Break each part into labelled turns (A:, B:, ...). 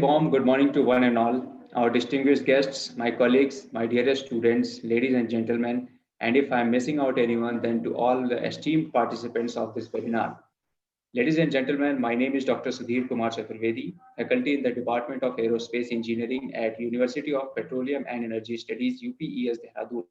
A: Warm good morning to one and all, our distinguished guests, my colleagues, my dearest students, ladies and gentlemen, and if I'm missing out anyone, then to all the esteemed participants of this webinar. Ladies and gentlemen, my name is Dr. Sudhir Kumar Chaturvedi, faculty in the Department of Aerospace Engineering at University of Petroleum and Energy Studies, UPES Dehradun.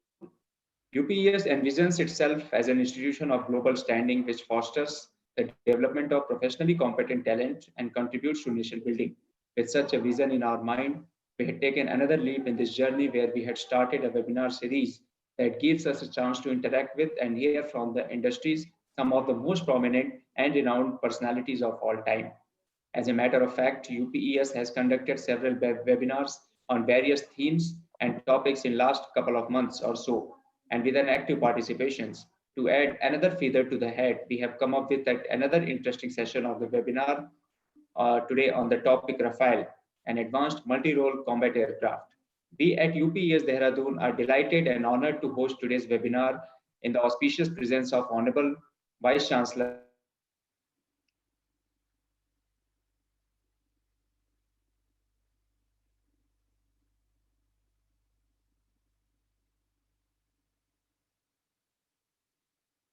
A: UPES envisions itself as an institution of global standing which fosters the development of professionally competent talent and contributes to nation building. With such a vision in our mind, we had taken another leap in this journey where we had started a webinar series that gives us a chance to interact with and hear from the industries some of the most prominent and renowned personalities of all time. As a matter of fact, UPES has conducted several webinars on various themes and topics in last couple of months or so, and with an active participations. To add another feather to the hat, we have come up with another interesting session of the webinar today on the topic Rafale, an advanced multi-role combat aircraft. We at UPES Dehradun are delighted and honored to host today's webinar in the auspicious presence of Honorable Vice Chancellor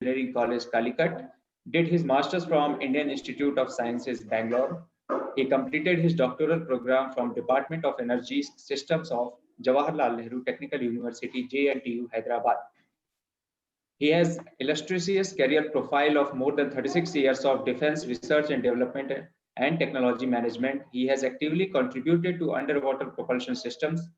A: Engineering College, Calicut, did his master's from Indian Institute of Sciences, Bangalore. He completed his doctoral program from Department of Energy Systems of Jawaharlal Nehru Technical University, JNTU, Hyderabad. He has illustrious career profile of more than 36 years of defense research and development and technology management. He has actively contributed to underwater propulsion systems,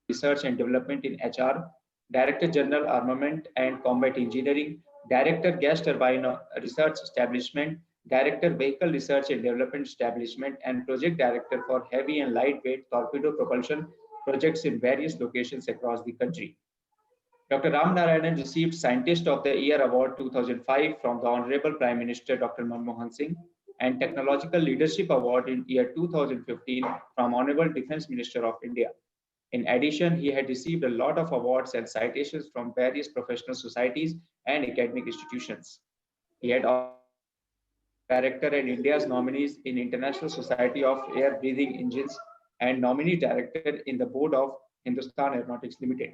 A: Research and Development in HR, Director General Armament and Combat Engineering, Director Gas Turbine Research Establishment, Director Vehicle Research and Development Establishment, and Project Director for Heavy and Lightweight Torpedo Propulsion projects in various locations across the country. Dr. Ram Narayanan received Scientist of the Year Award 2005 from the Honorable Prime Minister Dr. Manmohan Singh and Technological Leadership Award in year 2015 from Honorable Defense Minister of India. In addition, he had received a lot of awards and citations from various professional societies and academic institutions. He had director and India's nominees in International Society of Air Breathing Engines and nominee director in the board of Hindustan Aeronautics Limited.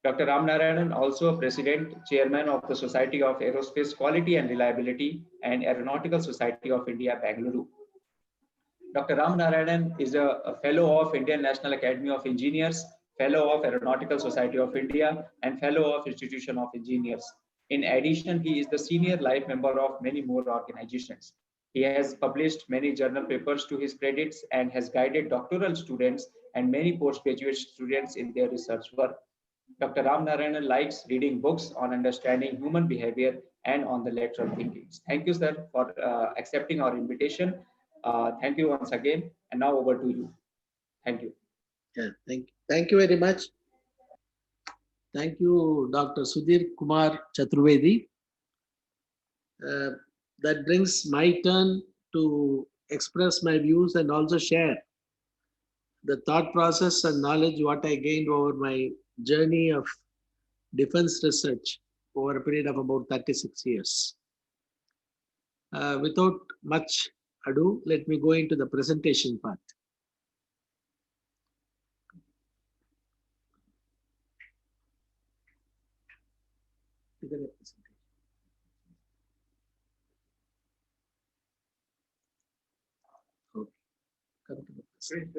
A: Dr. Ram Narayanan, also President, Chairman of the Society of Aerospace Quality and Reliability and Aeronautical Society of India, Bangalore. Dr. Ram Narayanan is a fellow of Indian National Academy of Engineers, fellow of Aeronautical Society of India, and fellow of Institution of Engineers. In addition, he is the senior life member of many more organizations. He has published many journal papers to his credits and has guided doctoral students and many postgraduate students in their research work. Dr. Ram Narayanan likes reading books on understanding human behavior and on the lateral thinking. Thank you, sir, for accepting our invitation. Thank you once again. And now over to you. Thank you.
B: Yeah, thank you very much. Thank you, Dr. Sudhir Kumar Chaturvedi. That brings my turn to express my views and also share the thought process and knowledge what I gained over my journey of defense research over a period of about 36 years. Without much ado, let me go into the presentation part. Okay. Come to the presentation.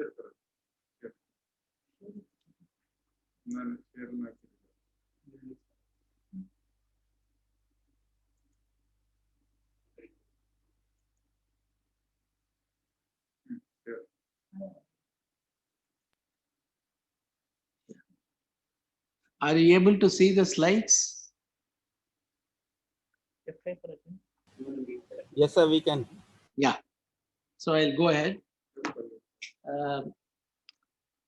B: Are you able to see the slides?
C: Yes, sir, we can.
B: Yeah. So I'll go ahead.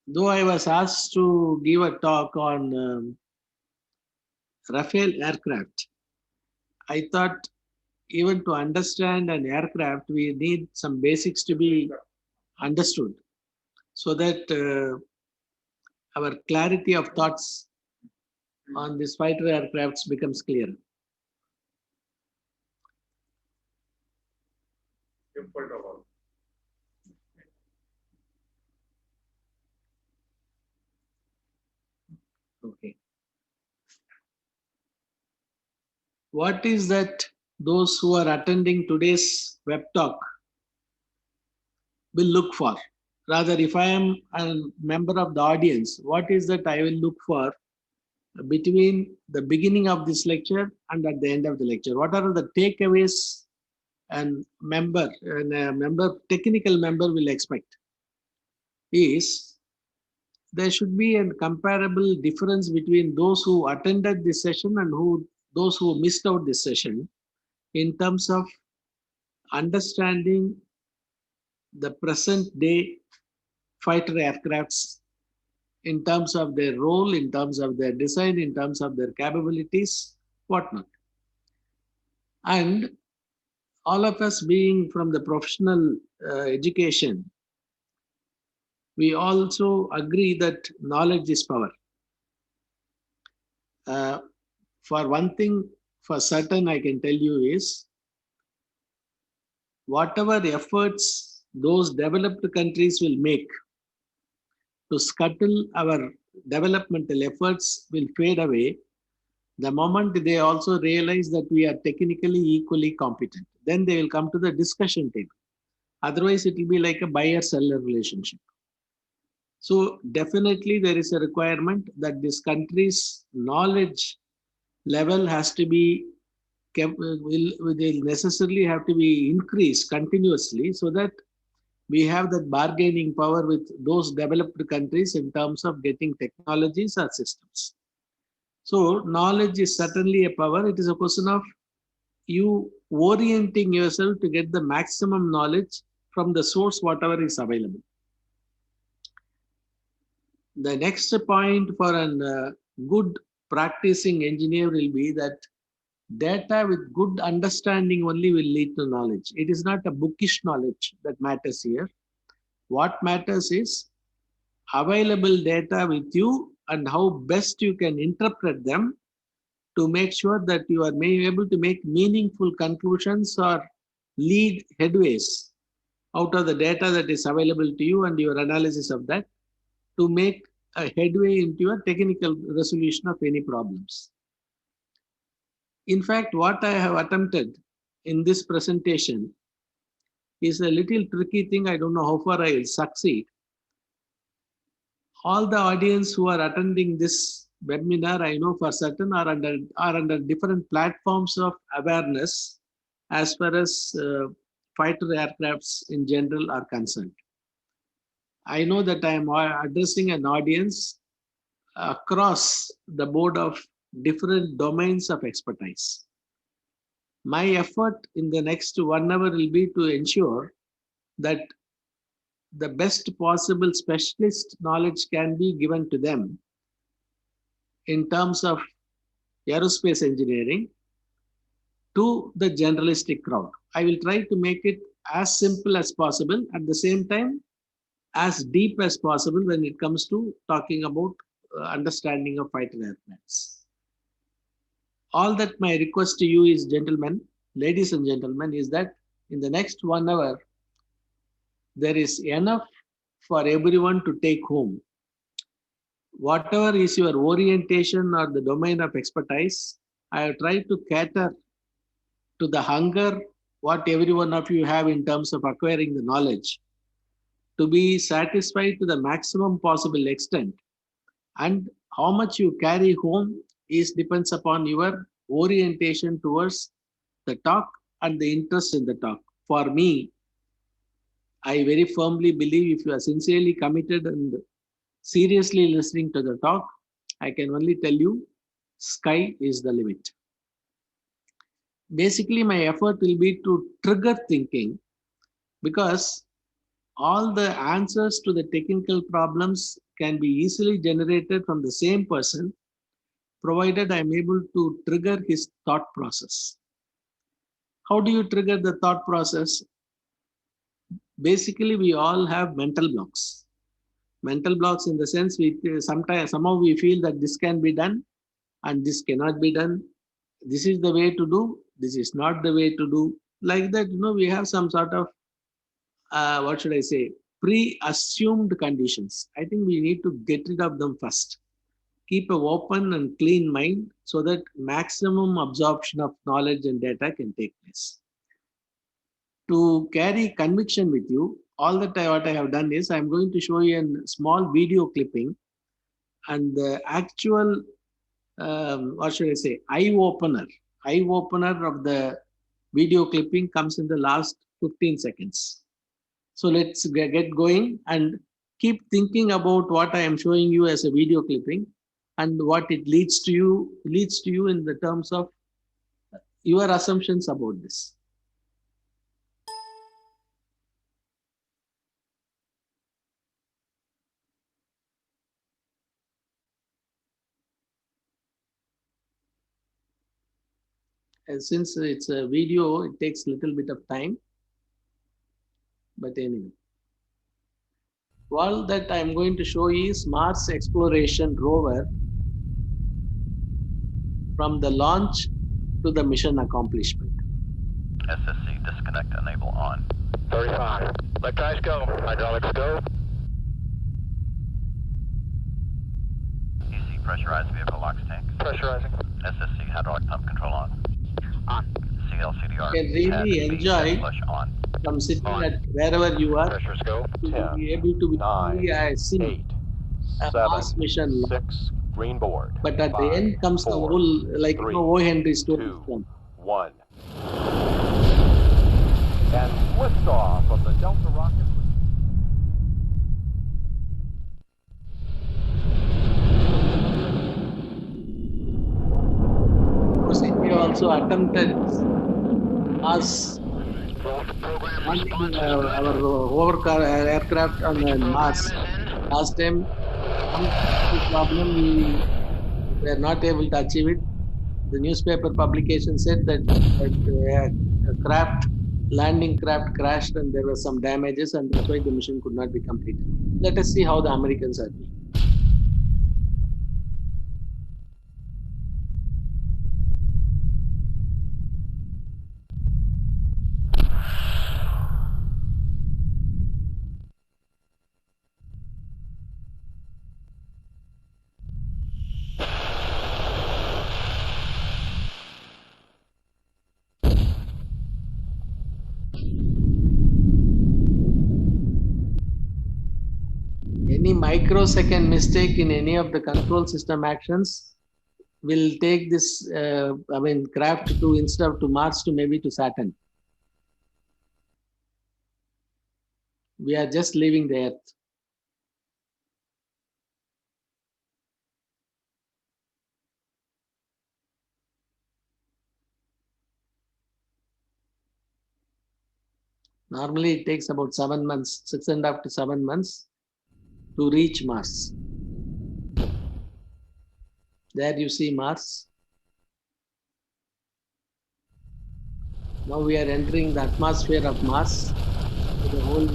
B: Though I was asked to give a talk on Rafale aircraft, I thought even to understand an aircraft, we need some basics to be understood. so that our clarity of thoughts on this fighter aircrafts becomes clear. Okay. What is that those who are attending today's web talk will look for? Rather, if I am a member of the audience, what is that I will look for between the beginning of this lecture and at the end of the lecture? What are the takeaways and technical member will expect? Is there should be a comparable difference between those who attended this session and those who missed out this session in terms of understanding the present day fighter aircrafts, in terms of their role, in terms of their design, in terms of their capabilities, whatnot. And all of us being from the professional education, we also agree that knowledge is power. For one thing, for certain, I can tell you is, whatever efforts those developed countries will make to scuttle our developmental efforts will fade away the moment they also realize that we are technically equally competent. Then they will come to the discussion table. Otherwise, it will be like a buyer-seller relationship. So definitely there is a requirement that this country's knowledge level has to be will necessarily have to be increased continuously, so that we have that bargaining power with those developed countries in terms of getting technologies or systems. So knowledge is certainly a power. It is a question of you orienting yourself to get the maximum knowledge from the source, whatever is available. The next point for a good practicing engineer will be that data with good understanding only will lead to knowledge. It is not a bookish knowledge that matters here. What matters is available data with you and how best you can interpret them to make sure that you are able to make meaningful conclusions or lead headways out of the data that is available to you and your analysis of that to make a headway into your technical resolution of any problems. In fact, what I have attempted in this presentation is a little tricky thing. I don't know how far I will succeed. All the audience who are attending this webinar, I know for certain, are under different platforms of awareness as far as fighter aircrafts in general are concerned. I know that I am addressing an audience across the board of different domains of expertise. My effort in the next 1 hour will be to ensure that the best possible specialist knowledge can be given to them in terms of aerospace engineering to the generalistic crowd. I will try to make it as simple as possible, at the same time as deep as possible when it comes to talking about understanding of fighter aircrafts. All that my request to you is, gentlemen, ladies and gentlemen, is that in the next 1 hour, there is enough for everyone to take home. Whatever is your orientation or the domain of expertise, I have tried to cater to the hunger what every one of you have in terms of acquiring the knowledge, to be satisfied to the maximum possible extent. And how much you carry home depends upon your orientation towards the talk and the interest in the talk. For me, I very firmly believe if you are sincerely committed and seriously listening to the talk, I can only tell you, sky is the limit. Basically, my effort will be to trigger thinking, because all the answers to the technical problems can be easily generated from the same person, provided I am able to trigger his thought process. How do you trigger the thought process? Basically, we all have mental blocks. Mental blocks in the sense we sometimes somehow we feel that this can be done and this cannot be done. This is the way to do. This is not the way to do. Like that, we have some sort of what should I say, pre-assumed conditions. I think we need to get rid of them first. Keep an open and clean mind so that maximum absorption of knowledge and data can take place. To carry conviction with you, all that what I have done is I'm going to show you a small video clipping and the actual, what should I say, eye opener of the video clipping comes in the last 15 seconds. So let's get going and keep thinking about what I am showing you as a video clipping and what it leads to you in the terms of your assumptions about this. And since it's a video, it takes a little bit of time. But anyway, all that I'm going to show is Mars exploration rover from the launch to the mission accomplishment.
C: SSC disconnect enable on.
D: 35. Electronics go. Hydraulics go.
C: EC pressurized vehicle locks tank.
D: Pressurizing.
C: SSC hydraulic pump control on.
D: On.
C: CLCDR.
B: You can really enjoy
C: flush on.
B: from sitting at wherever you are
D: Pressures go.
B: to
D: 10,
B: be able to
D: 9,
B: see
D: 8,
B: a
D: 7,
B: Mars mission.
D: 6, green board.
B: But at the
D: 5,
B: end comes the
D: 4,
B: whole, like
D: 3,
B: O. Henry story.
D: 2, 1. And liftoff of the Delta rocket.
B: We also attempted us launching our hover aircraft on Mars. Last time, some problem we were not able to achieve it. The newspaper publication said that landing craft crashed and there were some damages and that's why the mission could not be completed. Let us see how the Americans are doing. Any microsecond mistake in any of the control system actions will take this, craft to instead of to Mars to maybe to Saturn. We are just leaving the Earth. Normally it takes about 7 months, 6.5 to 7 months to reach Mars. There you see Mars. Now we are entering the atmosphere of Mars. The whole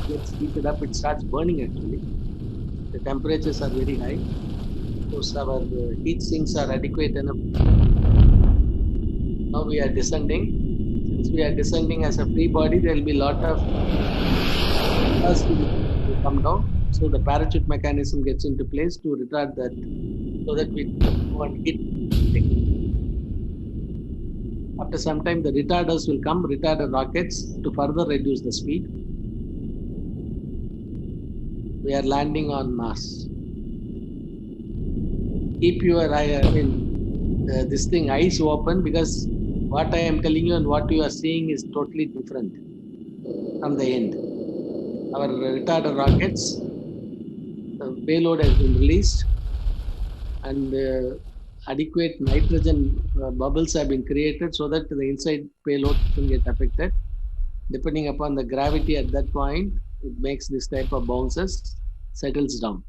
B: gets heated up, it starts burning actually. The temperatures are very high. Of course, our heat sinks are adequate enough. Now we are descending. Since we are descending as a free body, there will be a lot of dust will come down. So the parachute mechanism gets into place to retard that, so that we won't hit. After some time, the retarders will come, retarded rockets, to further reduce the speed. We are landing on Mars. Keep your eyes open, because what I am telling you and what you are seeing is totally different from the end. Our retarder rockets, the payload has been released and adequate nitrogen bubbles have been created so that the inside payload doesn't get affected. Depending upon the gravity at that point, it makes this type of bounces, settles down.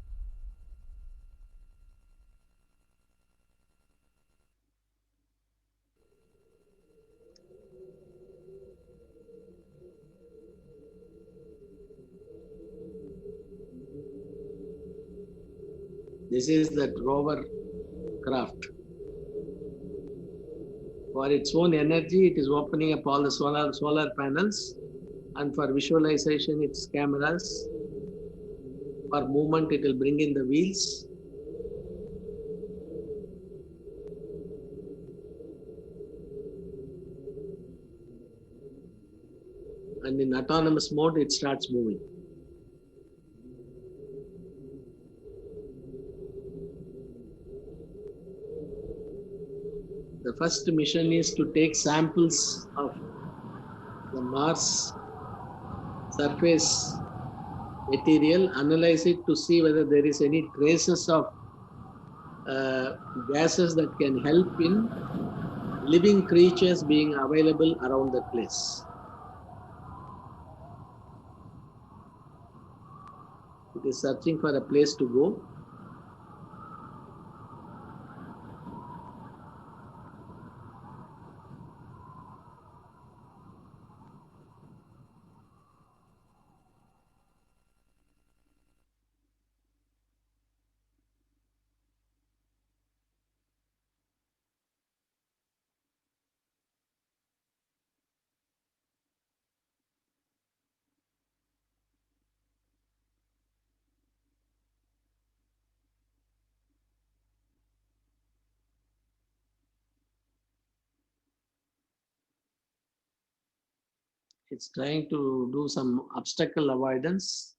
B: This is that rover craft. For its own energy, it is opening up all the solar panels, and for visualization, its cameras. For movement, it will bring in the wheels. And in autonomous mode, it starts moving. The first mission is to take samples of the Mars surface material, analyze it to see whether there is any traces of gases that can help in living creatures being available around that place. It is searching for a place to go. It's trying to do some obstacle avoidance.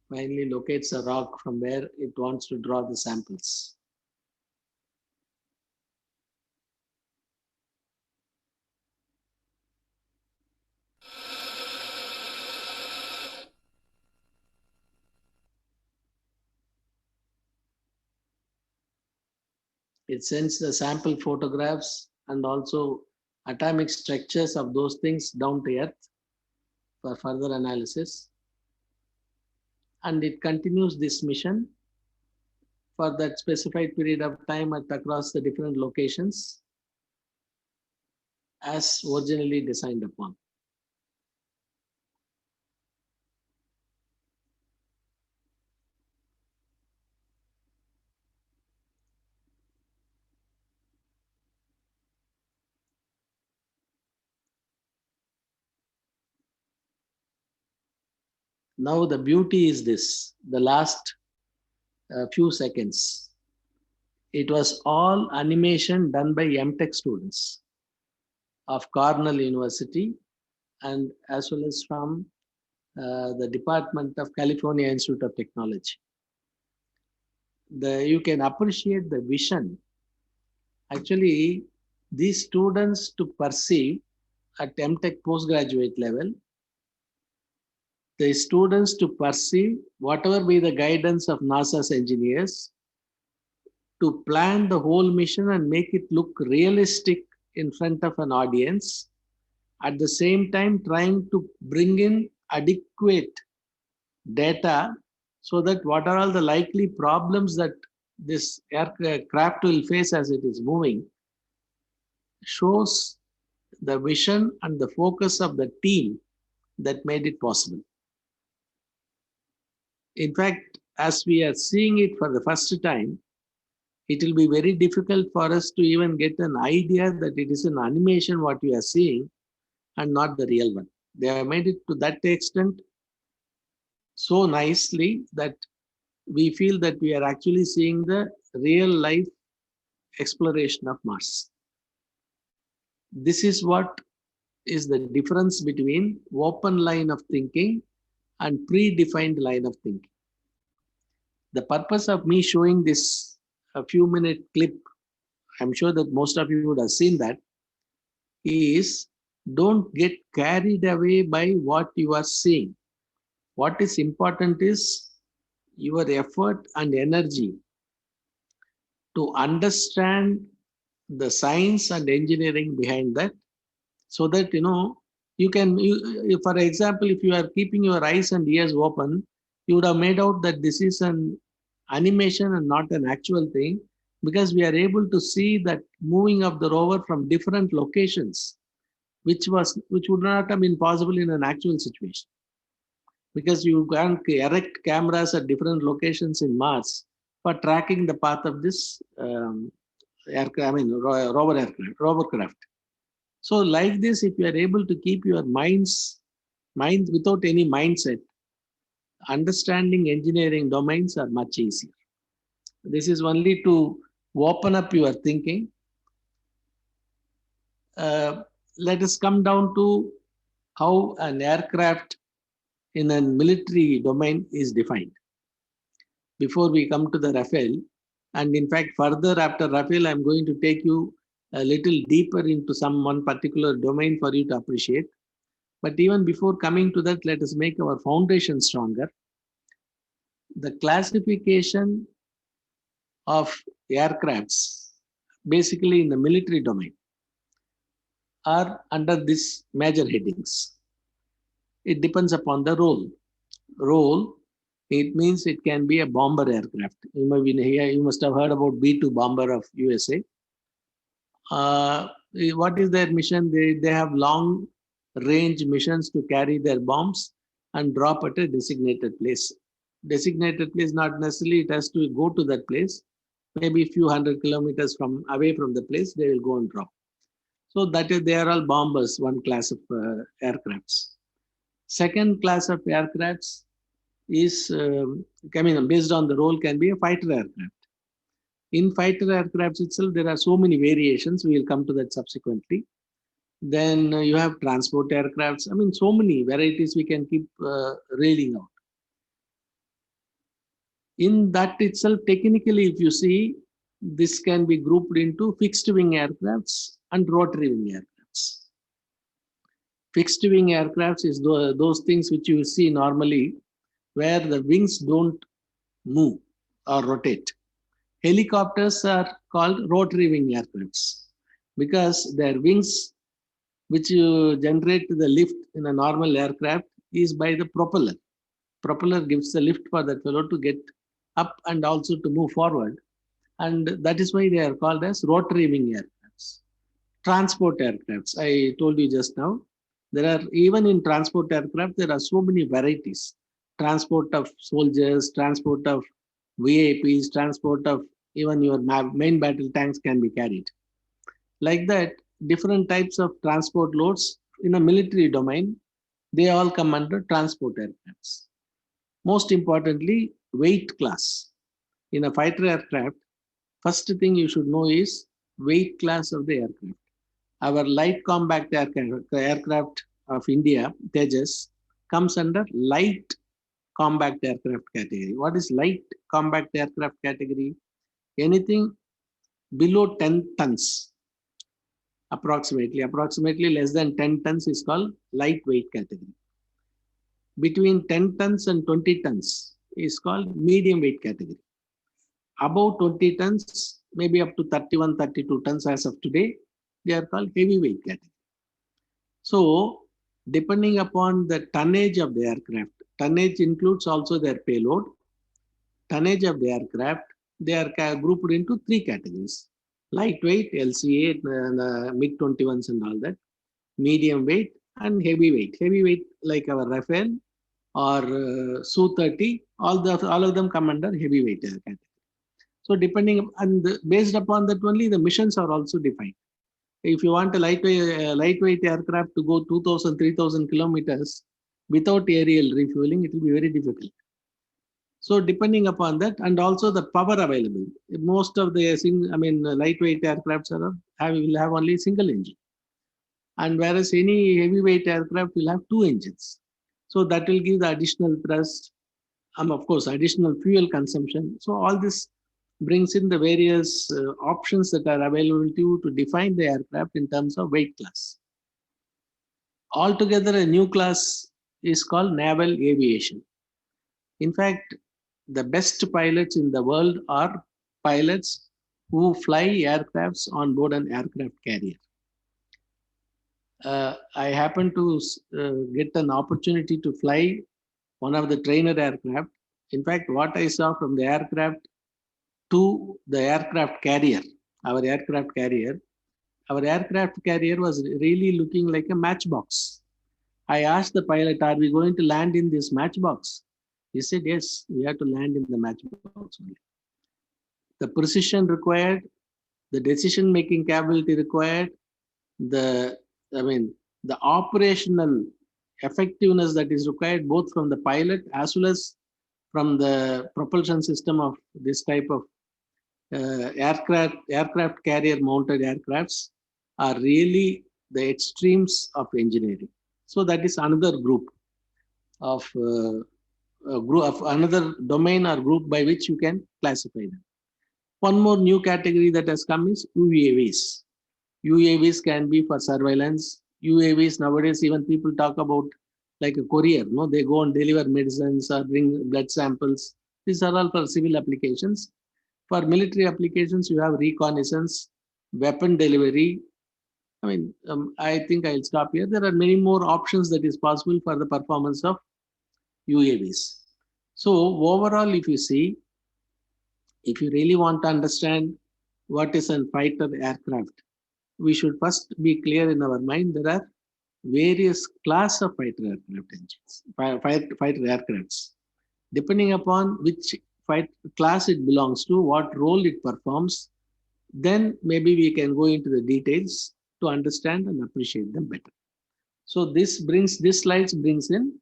B: Finally locates a rock from where it wants to draw the samples. It sends the sample photographs and also atomic structures of those things down to Earth for further analysis. And it continues this mission for that specified period of time across the different locations as originally designed upon. Now the beauty is this, the last few seconds. It was all animation done by MTech students of Cornell University and as well as from the Department of California Institute of Technology. You can appreciate the vision. Actually, these students to perceive at MTech postgraduate level, the students to perceive whatever be the guidance of NASA's engineers to plan the whole mission and make it look realistic in front of an audience, at the same time trying to bring in adequate data so that what are all the likely problems that this aircraft will face as it is moving, shows the vision and the focus of the team that made it possible. In fact, as we are seeing it for the first time, it will be very difficult for us to even get an idea that it is an animation what we are seeing and not the real one. They have made it to that extent so nicely that we feel that we are actually seeing the real life exploration of Mars. This is what is the difference between open line of thinking and predefined line of thinking. The purpose of me showing this a few minute clip, I'm sure that most of you would have seen that, is don't get carried away by what you are seeing. What is important is your effort and energy to understand the science and engineering behind that, so that you can, for example, if you are keeping your eyes and ears open, you would have made out that this is an animation and not an actual thing, because we are able to see that moving of the rover from different locations which would not have been possible in an actual situation, because you can't erect cameras at different locations in Mars for tracking the path of this rovercraft. So like this, if you are able to keep your minds without any mindset, understanding engineering domains are much easier. This is only to open up your thinking. Let us come down to how an aircraft in a military domain is defined. Before we come to the Rafale, and in fact, further after Rafale, I'm going to take you a little deeper into one particular domain for you to appreciate. But even before coming to that, let us make our foundation stronger. The classification of aircrafts, basically in the military domain, are under these major headings. It depends upon the role. Role, it means it can be a bomber aircraft. You must have heard about B-2 bomber of USA. What is their mission? They have long range missions to carry their bombs and drop at a designated place. Designated place, not necessarily it has to go to that place. Maybe a few hundred kilometers away from the place, they will go and drop. So that is, they are all bombers, one class of aircrafts. Second class of aircrafts is, based on the role, can be a fighter aircraft. In fighter aircrafts itself, there are so many variations. We will come to that subsequently. Then you have transport aircrafts. So many varieties we can keep railing out. In that itself, technically, if you see, this can be grouped into fixed wing aircrafts and rotary wing aircrafts. Fixed wing aircrafts is those things which you see normally where the wings don't move or rotate. Helicopters are called rotary wing aircrafts because their wings, which generate the lift in a normal aircraft, is by the propeller. Propeller gives the lift for that fellow to get up and also to move forward. And that is why they are called as rotary wing aircrafts. Transport aircrafts, I told you just now, there are, even in transport aircraft, there are so many varieties. Transport of soldiers, transport of VIPs, transport of even your main battle tanks can be carried. Like that, different types of transport loads in a military domain, they all come under transport aircrafts. Most importantly, weight class. In a fighter aircraft, first thing you should know is weight class of the aircraft. Our light combat aircraft of India, Tejas, comes under light combat aircraft category. What is light combat aircraft category? Anything below 10 tons, approximately less than 10 tons is called lightweight category. Between 10 tons and 20 tons is called medium weight category. Above 20 tons, maybe up to 31, 32 tons as of today, they are called heavyweight category. So, depending upon the tonnage of the aircraft, tonnage includes also their payload. Tonnage of the aircraft, they are grouped into three categories. Lightweight, LCA, MiG-21s and all that. Medium weight and heavyweight. Heavyweight like our Rafale or Su-30, all of them come under heavyweight category. So depending, and based upon that only the missions are also defined. If you want a lightweight aircraft to go 2,000, 3,000 kilometers without aerial refueling, it will be very difficult. So depending upon that, and also the power available, most of the lightweight aircrafts will have only single engine, and whereas any heavyweight aircraft will have two engines. So that will give the additional thrust, of course, additional fuel consumption. So all this brings in the various options that are available to you to define the aircraft in terms of weight class. Altogether, a new class is called naval aviation. In fact, the best pilots in the world are pilots who fly aircrafts on board an aircraft carrier. I happened to get an opportunity to fly one of the trainer aircraft. In fact, what I saw from the aircraft to the aircraft carrier, our aircraft carrier, our aircraft carrier was really looking like a matchbox. I asked the pilot, are we going to land in this matchbox? He said, yes, we have to land in the matchbox only. The precision required, the decision-making capability required, the operational effectiveness that is required both from the pilot as well as from the propulsion system of this type of aircraft carrier mounted aircrafts are really the extremes of engineering. So that is another group of another domain or group by which you can classify them. One more new category that has come is UAVs. UAVs can be for surveillance. UAVs nowadays, even people talk about like a courier. No, they go and deliver medicines or bring blood samples. These are all for civil applications. For military applications, you have reconnaissance, weapon delivery. I think I'll stop here. There are many more options that is possible for the performance of UAVs. So overall, if you see, if you really want to understand what is a fighter aircraft, we should first be clear in our mind there are various class of fighter aircraft engines, fighter aircrafts. Depending upon which class it belongs to, what role it performs, then maybe we can go into the details to understand and appreciate them better. So this slides brings in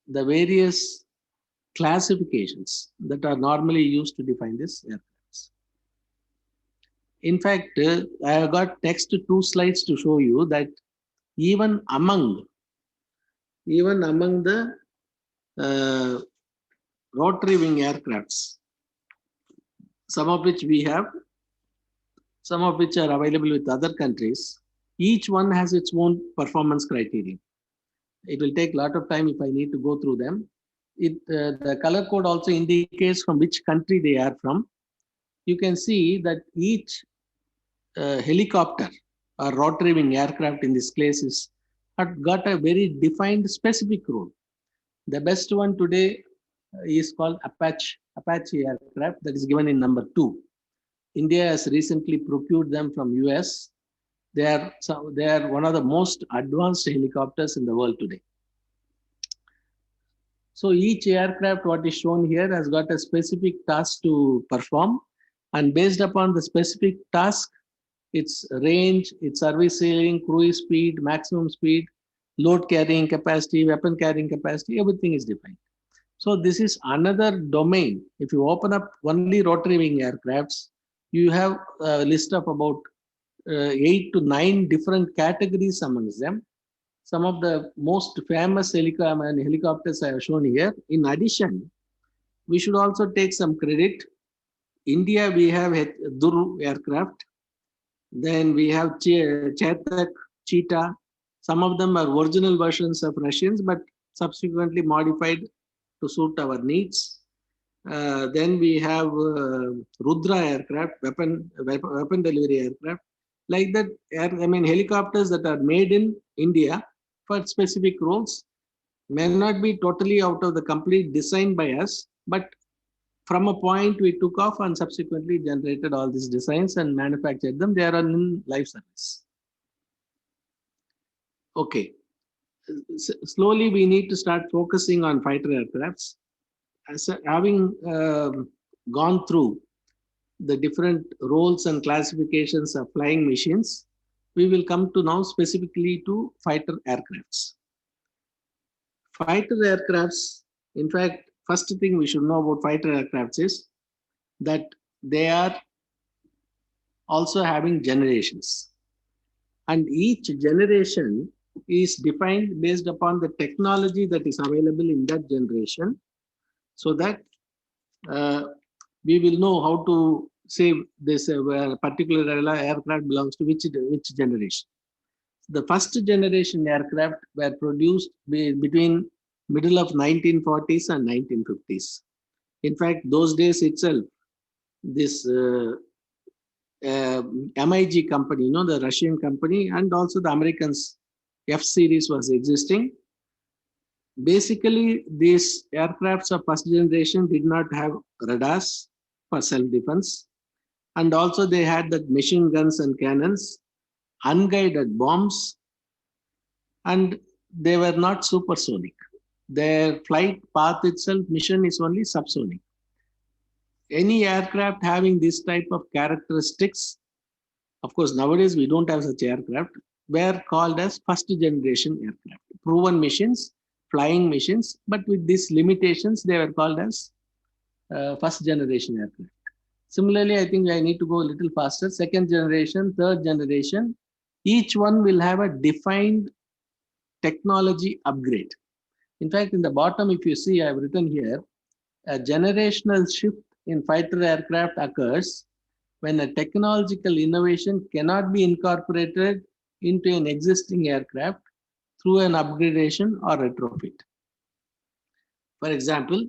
B: the various classifications that are normally used to define this aircrafts. In fact, I have got next 2 slides to show you that even among the rotary wing aircrafts, some of which we have, some of which are available with other countries, each one has its own performance criteria. It will take a lot of time if I need to go through them. The color code also indicates from which country they are from. You can see that each helicopter or rotary wing aircraft in this case is got a very defined specific role. The best one today is called Apache aircraft, that is given in number 2. India has recently procured them from US. They are one of the most advanced helicopters in the world today. So each aircraft, what is shown here, has got a specific task to perform, and based upon the specific task, its range, its service ceiling, cruise speed, maximum speed, load carrying capacity, weapon carrying capacity, everything is defined. So this is another domain. If you open up only rotary wing aircrafts, you have a list of about 8 to 9 different categories amongst them. Some of the most famous helicopters I have shown here. In addition, we should also take some credit. India, we have Dur aircraft. Then we have Chetak, Cheetah. Some of them are original versions of Russians, but subsequently modified to suit our needs. Then we have Rudra aircraft, weapon delivery aircraft. Like that, helicopters that are made in India for specific roles may not be totally out of the complete design by us, but from a point we took off and subsequently generated all these designs and manufactured them. They are in live service. Okay. Slowly we need to start focusing on fighter aircrafts. Having gone through the different roles and classifications of flying machines, we will come to now specifically to fighter aircrafts. Fighter aircrafts, in fact, first thing we should know about fighter aircrafts is that they are also having generations. And each generation is defined based upon the technology that is available in that generation, so that we will know how to say this particular aircraft belongs to which generation. The first generation aircraft were produced between middle of 1940s and 1950s. In fact, those days itself, this MiG company, the Russian company, and also the Americans, F-series was existing. Basically, these aircrafts of first generation did not have radars for self-defense. And also they had the machine guns and cannons. unguided bombs, and they were not supersonic. Their flight path itself, mission is only subsonic. Any aircraft having this type of characteristics, of course, nowadays we don't have such aircraft, were called as first generation aircraft. Proven missions, flying missions, but with these limitations, they were called as first generation aircraft. Similarly, I think I need to go a little faster. Second generation, third generation, each one will have a defined technology upgrade. In fact, in the bottom, if you see, I've written here, a generational shift in fighter aircraft occurs when a technological innovation cannot be incorporated into an existing aircraft through an upgradation or retrofit. For example,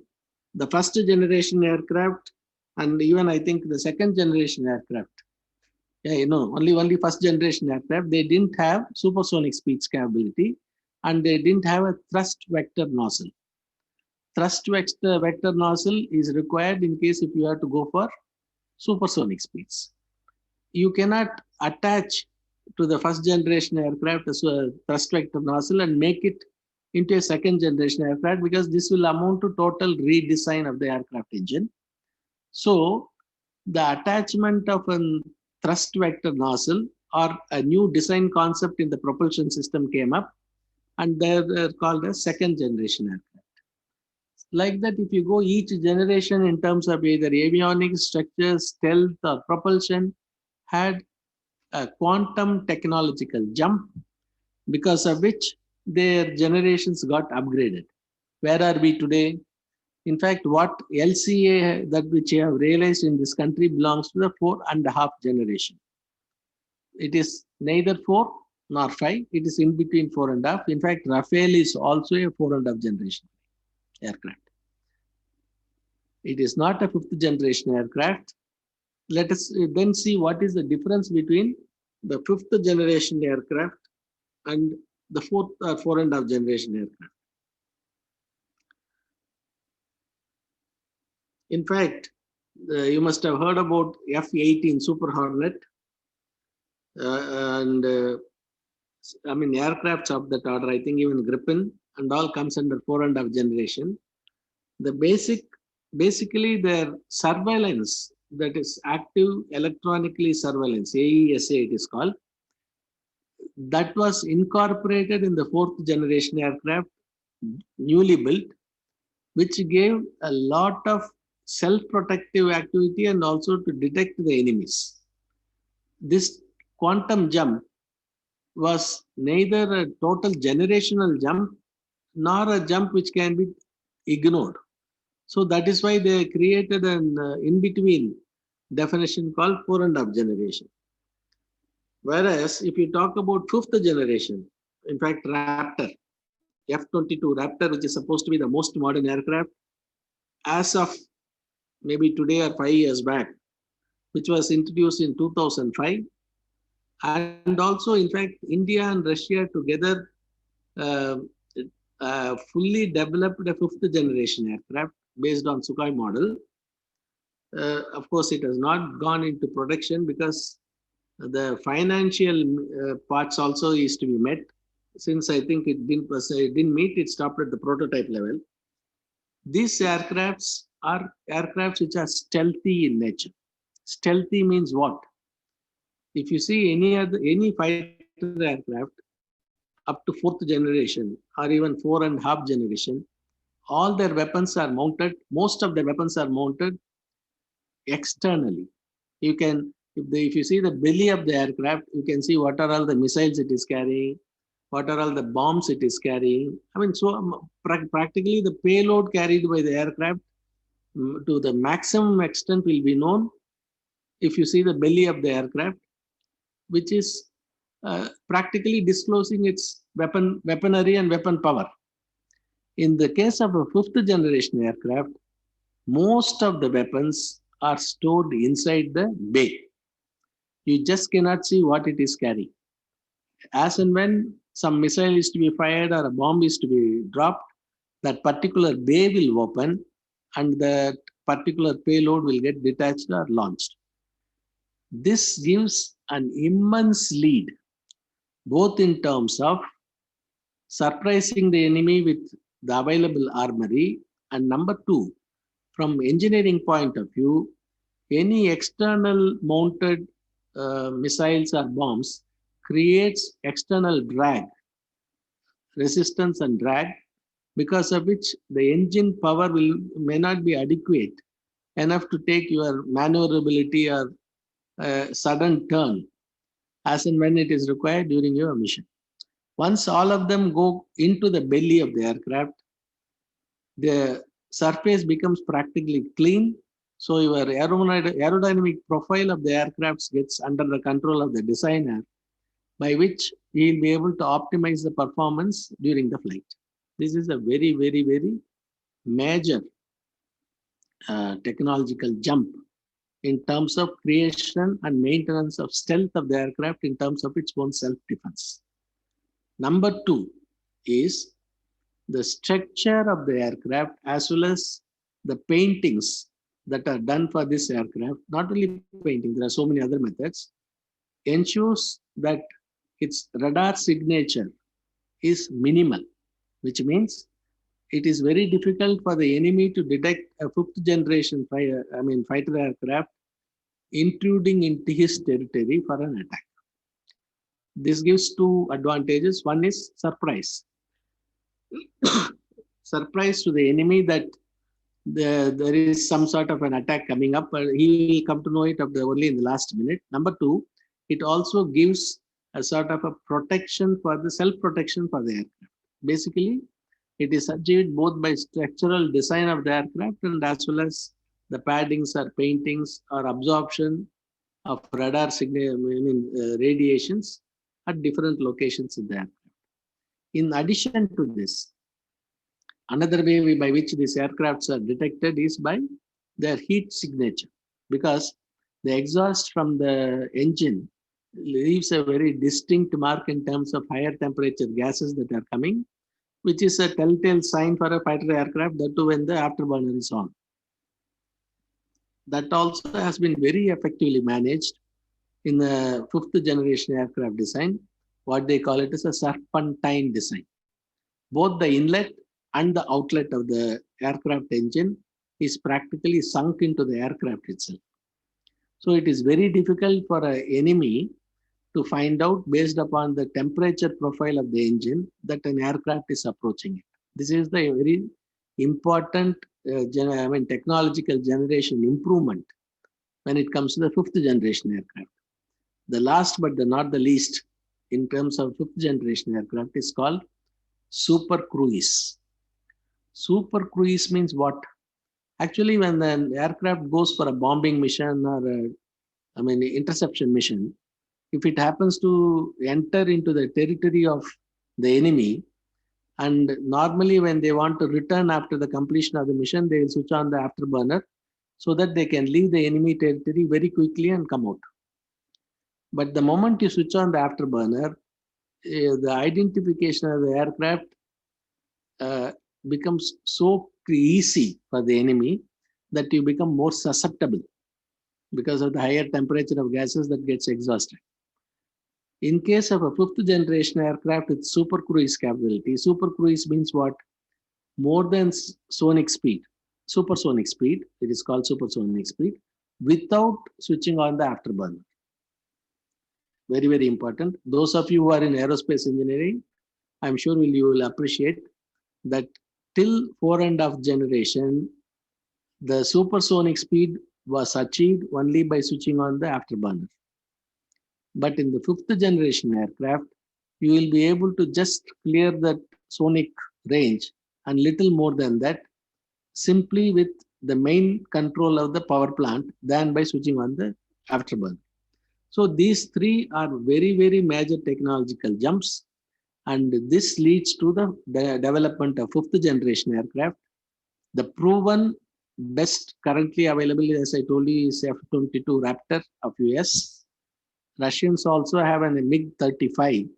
B: the first generation aircraft and even I think the second generation aircraft, only first generation aircraft, they didn't have supersonic speed capability and they didn't have a thrust vector nozzle. Thrust vector nozzle is required in case if you have to go for supersonic speeds. You cannot attach to the first generation aircraft a thrust vector nozzle and make it into a second generation aircraft because this will amount to total redesign of the aircraft engine. So the attachment of a thrust vector nozzle or a new design concept in the propulsion system came up, and they're called as second generation aircraft. Like that, if you go each generation in terms of either avionics, structures, stealth, or propulsion, had a quantum technological jump, because of which their generations got upgraded. Where are we today? In fact, what LCA that which you have realized in this country belongs to the 4.5 generation. It is neither 4 nor 5. It is in between 4.5. In fact, Rafale is also a 4.5 generation aircraft. It is not a 5th generation aircraft. Let us then see what is the difference between the 5th generation aircraft and the 4.5 generation aircraft. In fact, you must have heard about F-18 Super Hornet aircrafts of that order. I think even Gripen and all comes under 4.5 generation. The basically their surveillance, that is active electronically surveillance, AESA it is called, that was incorporated in the 4th generation aircraft, newly built, which gave a lot of self-protective activity and also to detect the enemies. This quantum jump was neither a total generational jump nor a jump which can be ignored. So that is why they created an in-between definition called 4.5 generation. Whereas if you talk about 5th generation, in fact, Raptor, F-22 Raptor, which is supposed to be the most modern aircraft, as of maybe today or 5 years back, which was introduced in 2005. And also, in fact, India and Russia together fully developed a 5th generation aircraft based on Sukhoi model. Of course, it has not gone into production because the financial parts also is to be met. Since I think it didn't meet, it stopped at the prototype level. These aircrafts are aircrafts which are stealthy in nature. Stealthy means what? If you see any fighter aircraft up to 4th generation or even 4.5 generation, all their weapons are mounted. Most of the weapons are mounted externally. You can, if you see the belly of the aircraft, you can see what are all the missiles it is carrying, what are all the bombs it is carrying. I mean, so practically the payload carried by the aircraft to the maximum extent will be known if you see the belly of the aircraft, which is practically disclosing its weaponry and weapon power. In the case of a 5th generation aircraft, most of the weapons are stored inside the bay. You just cannot see what it is carrying. As and when some missile is to be fired or a bomb is to be dropped, that particular bay will open and that particular payload will get detached or launched. This gives an immense lead both in terms of surprising the enemy with the available armory, and number two, from engineering point of view, any external mounted missiles or bombs creates external drag, resistance and drag, because of which the engine power may not be adequate enough to take your maneuverability or sudden turn as and when it is required during your mission. Once all of them go into the belly of the aircraft, the surface becomes practically clean. So your aerodynamic profile of the aircraft gets under the control of the designer, by which he will be able to optimize the performance during the flight. This is a very, very, very major technological jump in terms of creation and maintenance of stealth of the aircraft in terms of its own self-defense. Number two is the structure of the aircraft as well as the paintings that are done for this aircraft. Not only painting, there are so many other methods, ensures that its radar signature is minimal, which means it is very difficult for the enemy to detect a fifth generation fighter aircraft intruding into his territory for an attack. This gives two advantages. One is surprise. Surprise to the enemy that there is some sort of an attack coming up, but he will come to know it only in the last minute. Number two, it also gives a sort of a protection for the self-protection for the aircraft. Basically, it is achieved both by structural design of the aircraft and as well as the paddings or paintings or absorption of radar radiations at different locations in the aircraft. In addition to this, another way by which these aircrafts are detected is by their heat signature, because the exhaust from the engine leaves a very distinct mark in terms of higher temperature gases that are coming, which is a telltale sign for a fighter aircraft, that too when the afterburner is on. That also has been very effectively managed in the fifth generation aircraft design. What they call it is a serpentine design. Both the inlet and the outlet of the aircraft engine is practically sunk into the aircraft itself. So it is very difficult for an enemy to find out based upon the temperature profile of the engine that an aircraft is approaching it. This is the very important technological generation improvement when it comes to the fifth generation aircraft. The last but not the least in terms of fifth generation aircraft is called super cruise. Super cruise means what? Actually, when the aircraft goes for a bombing mission or interception mission, if it happens to enter into the territory of the enemy, and normally when they want to return after the completion of the mission, they will switch on the afterburner so that they can leave the enemy territory very quickly and come out. But the moment you switch on the afterburner, the identification of the aircraft becomes so easy for the enemy that you become more susceptible because of the higher temperature of gases that gets exhausted. In case of a fifth generation aircraft with super cruise capability, super cruise means what? More than sonic speed, supersonic speed, it is called supersonic speed, without switching on the afterburner. Very, very important. Those of you who are in aerospace engineering, I'm sure you will appreciate that till 4.5 generation, the supersonic speed was achieved only by switching on the afterburner. But in the fifth generation aircraft, you will be able to just clear that sonic range and little more than that simply with the main control of the power plant than by switching on the afterburner. So these three are very, very major technological jumps, and this leads to the development of fifth generation aircraft. The proven best currently available, as I told you, is F-22 Raptor of US. Russians also have an MiG-35,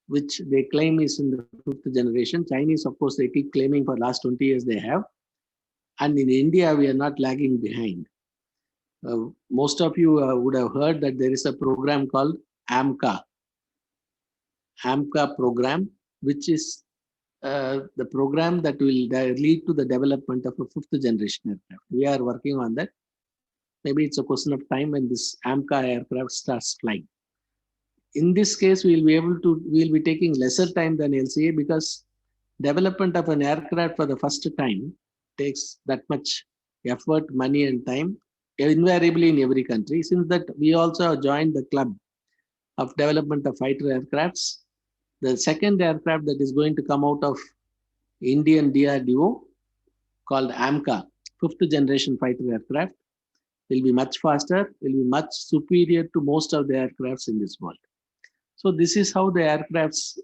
B: which they claim is in the fifth generation. Chinese, of course, they keep claiming for the last 20 years they have. And in India, we are not lagging behind. Most of you would have heard that there is a program called AMCA, AMCA program, which is the program that will lead to the development of a 5th generation aircraft. We are working on that. Maybe it's a question of time when this AMCA aircraft starts flying. In this case, we'll be taking lesser time than LCA because development of an aircraft for the first time takes that much effort, money, and time, invariably in every country. Since that we also have joined the club of development of fighter aircrafts, the second aircraft that is going to come out of Indian DRDO called AMCA, 5th generation fighter aircraft, will be much faster, will be much superior to most of the aircrafts in this world. So this is how the aircraft's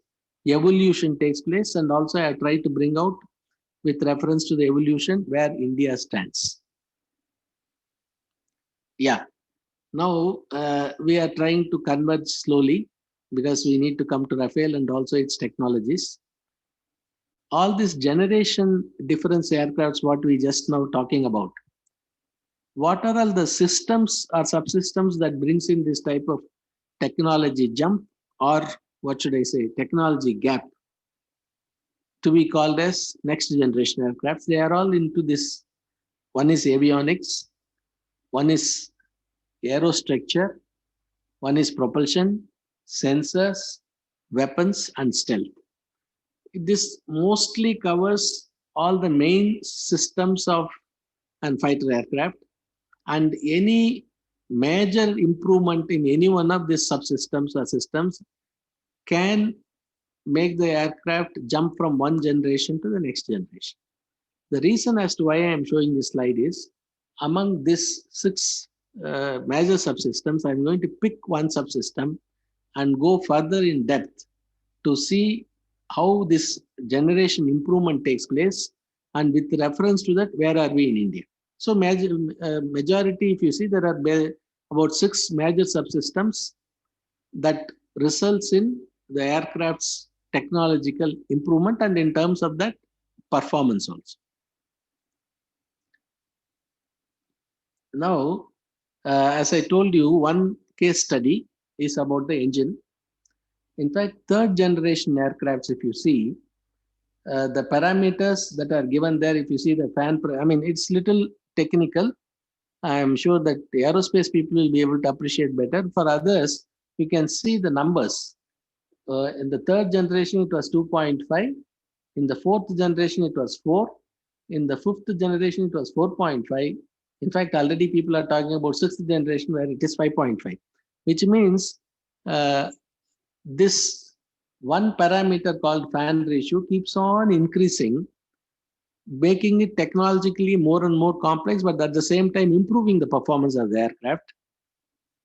B: evolution takes place, and also I try to bring out with reference to the evolution where India stands. Yeah, now we are trying to converge slowly because we need to come to Rafale and also its technologies. All this generation difference aircrafts, what we just now talking about, what are all the systems or subsystems that brings in this type of technology jump, or what should I say, technology gap, to be called as next generation aircrafts? They are all into this. One is avionics, one is aerostructure, one is propulsion, sensors, weapons, and stealth. This mostly covers all the main systems of an fighter aircraft, and any major improvement in any one of these subsystems or systems can make the aircraft jump from one generation to the next generation. The reason as to why I am showing this slide is, among these 6 major subsystems, I'm going to pick one subsystem and go further in depth to see how this generation improvement takes place, and with reference to that, where are we in India? So majority, if you see, there are about 6 major subsystems that results in the aircraft's technological improvement, and in terms of that, performance also. Now, as I told you, one case study is about the engine. In fact, 3rd generation aircrafts, if you see, the parameters that are given there, if you see the fan, I mean, it's little technical. I am sure that the aerospace people will be able to appreciate better. For others, you can see the numbers. In the 3rd generation, it was 2.5. In the 4th generation, it was 4. In the 5th generation, it was 4.5. In fact, already people are talking about 6th generation where it is 5.5, which means this one parameter called fan ratio keeps on increasing, making it technologically more and more complex, but at the same time improving the performance of the aircraft.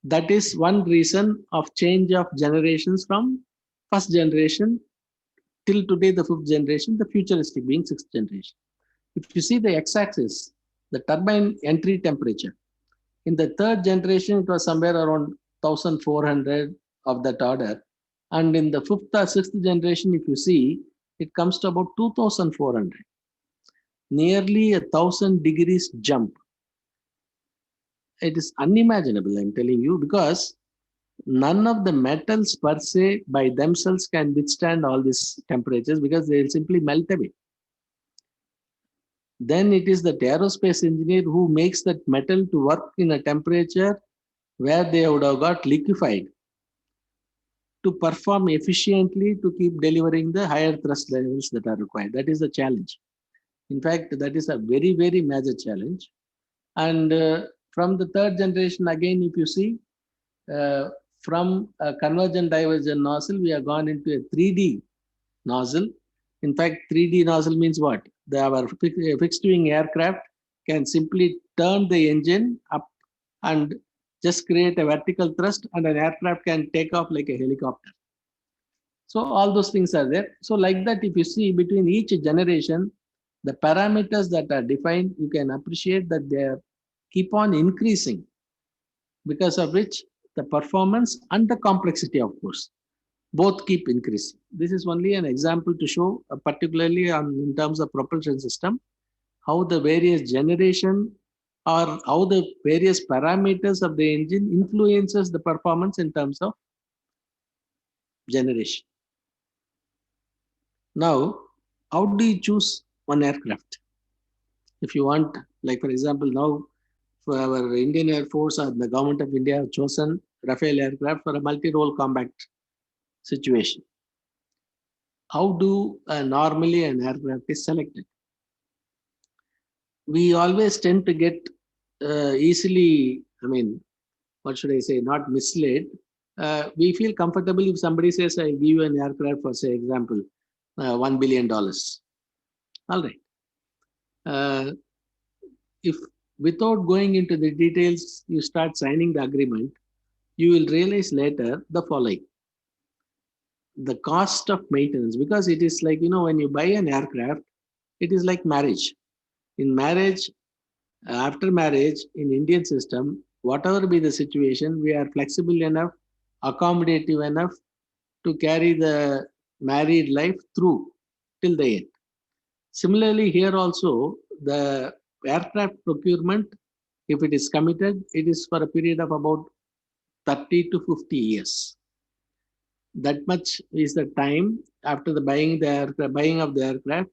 B: That is one reason of change of generations from 1st generation till today, the 5th generation, the futuristic being 6th generation. If you see the x-axis, the turbine entry temperature, in the 3rd generation, it was somewhere around 1400 of that order. And in the 5th or 6th generation, if you see, it comes to about 2400. Nearly 1000 degrees jump. It is unimaginable, I'm telling you, because none of the metals per se by themselves can withstand all these temperatures because they will simply melt away. Then it is the aerospace engineer who makes that metal to work in a temperature where they would have got liquefied to perform efficiently to keep delivering the higher thrust levels that are required. That is the challenge. In fact, that is a very, very major challenge. And from the 3rd generation, again, if you see, from a convergent divergent nozzle, we have gone into a 3D nozzle. In fact, 3D nozzle means what? Our fixed wing aircraft can simply turn the engine up and just create a vertical thrust, and an aircraft can take off like a helicopter. So all those things are there. So like that, if you see between each generation, the parameters that are defined, you can appreciate that they keep on increasing, because of which the performance and the complexity, of course, both keep increasing. This is only an example to show, particularly in terms of propulsion system, how the various generation or how the various parameters of the engine influences the performance in terms of generation. Now, how do you choose one aircraft? If you want, like for example, now for our Indian Air Force or the government of India have chosen Rafale aircraft for a multi-role combat situation. How do normally an aircraft is selected? We always tend to get easily, what should I say, not misled. We feel comfortable if somebody says, I'll give you an aircraft for, say, example, $1 billion. All right. If without going into the details, you start signing the agreement, you will realize later the following. The cost of maintenance, because it is like, when you buy an aircraft, it is like marriage. In marriage, after marriage, in Indian system, whatever be the situation, we are flexible enough, accommodative enough to carry the married life through till the end. Similarly, here also, the aircraft procurement, if it is committed, it is for a period of about 30 to 50 years. That much is the time after the buying of the aircraft.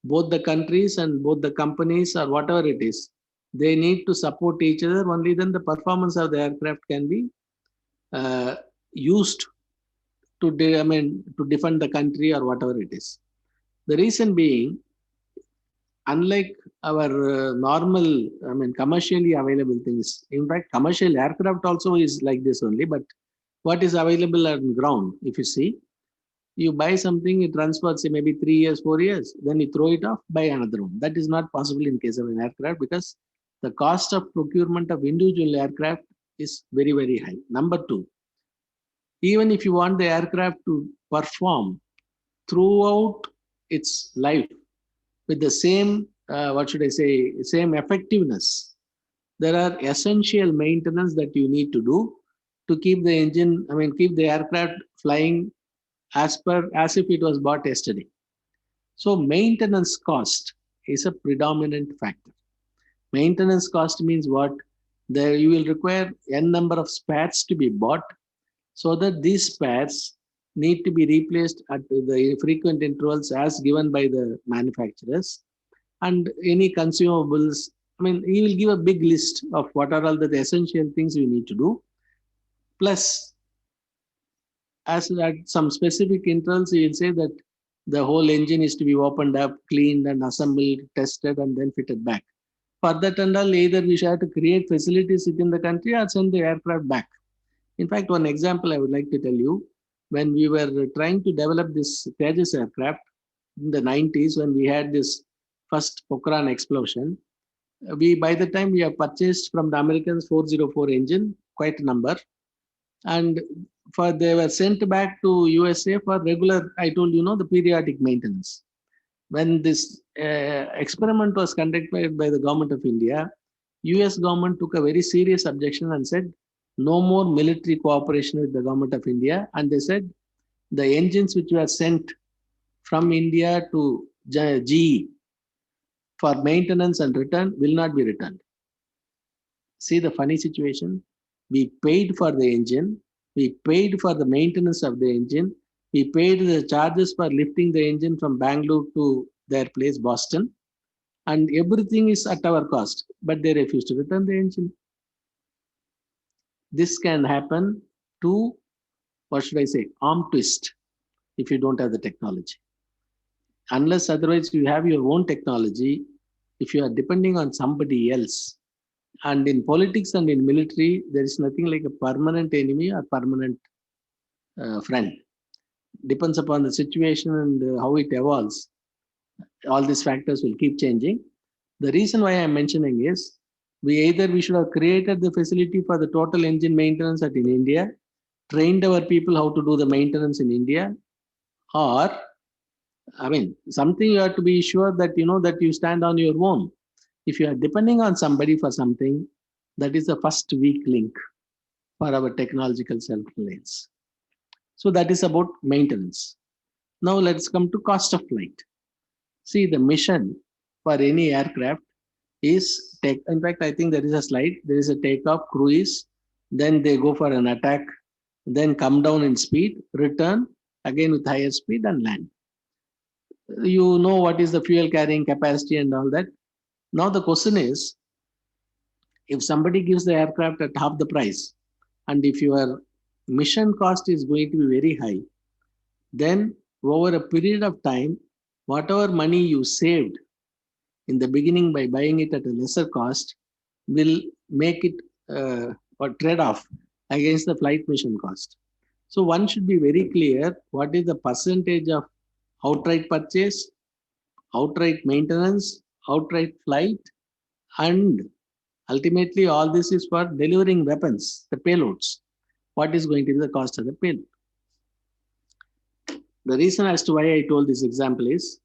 B: Both the countries and both the companies or whatever it is, they need to support each other. Only then the performance of the aircraft can be used to defend the country or whatever it is. The reason being, unlike our normal, commercially available things. In fact, commercial aircraft also is like this only. But what is available on ground? If you see, you buy something, it runs for say maybe 3 years, 4 years, then you throw it off, buy another one. That is not possible in case of an aircraft because the cost of procurement of individual aircraft is very, very high. Number two, even if you want the aircraft to perform throughout its life with the same, same effectiveness, there are essential maintenance that you need to do to keep the engine, keep the aircraft flying as if it was bought yesterday. So maintenance cost is a predominant factor. Maintenance cost means what? There you will require n number of spares to be bought so that these spares need to be replaced at the frequent intervals as given by the manufacturers. And any consumables, he will give a big list of what are all the essential things you need to do. Plus, as at some specific intervals, he will say that the whole engine is to be opened up, cleaned and assembled, tested and then fitted back. For that and all, either we shall have to create facilities within the country or send the aircraft back. In fact, one example I would like to tell you, when we were trying to develop this Tejas aircraft in the 90s, when we had this first Pokhran explosion, by the time we have purchased from the Americans 404 engine, quite a number, and they were sent back to USA for regular, I told you, the periodic maintenance. When this experiment was conducted by the government of India, US government took a very serious objection and said, no more military cooperation with the government of India. And they said, the engines which were sent from India to GE for maintenance and return will not be returned. See the funny situation? We paid for the engine. We paid for the maintenance of the engine. We paid the charges for lifting the engine from Bangalore to their place, Boston. And everything is at our cost. But they refuse to return the engine. This can happen to, arm twist, if you don't have the technology. Unless otherwise you have your own technology, if you are depending on somebody else, and in politics and in military, there is nothing like a permanent enemy or permanent friend. Depends upon the situation and how it evolves. All these factors will keep changing. The reason why I'm mentioning is, we should have created the facility for the total engine maintenance in India, trained our people how to do the maintenance in India, or, something you have to be sure that that you stand on your own. If you are depending on somebody for something, that is the first weak link for our technological self-reliance. So that is about maintenance. Now let's come to cost of flight. See, the mission for any aircraft is in fact, I think there is a slide. There is a takeoff, cruise, then they go for an attack, then come down in speed, return, again with higher speed and land. you know what is the fuel carrying capacity and all that. Now the question is, if somebody gives the aircraft at half the price, and if your mission cost is going to be very high, then over a period of time, whatever money you saved in the beginning by buying it at a lesser cost will make it or trade off against the flight mission cost. So one should be very clear what is the percentage of outright purchase, outright maintenance, outright flight, and ultimately all this is for delivering weapons, the payloads. What is going to be the cost of the payload? The reason as to why I told this example is,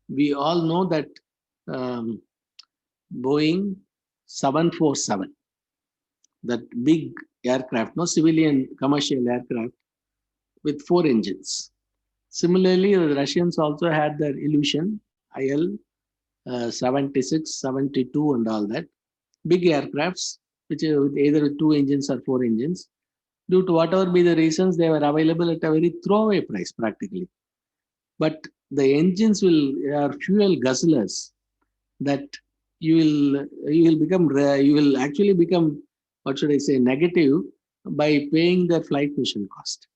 B: we all know that Boeing 747, that big aircraft, no civilian commercial aircraft with 4 engines. Similarly, the Russians also had their Ilyushin, IL 76, 72 and all that. Big aircrafts, which are with either with 2 engines or 4 engines. Due to whatever be the reasons, they were available at a very throwaway price practically. But the engines are fuel guzzlers that you will actually become, what should I say, negative by paying the flight mission cost.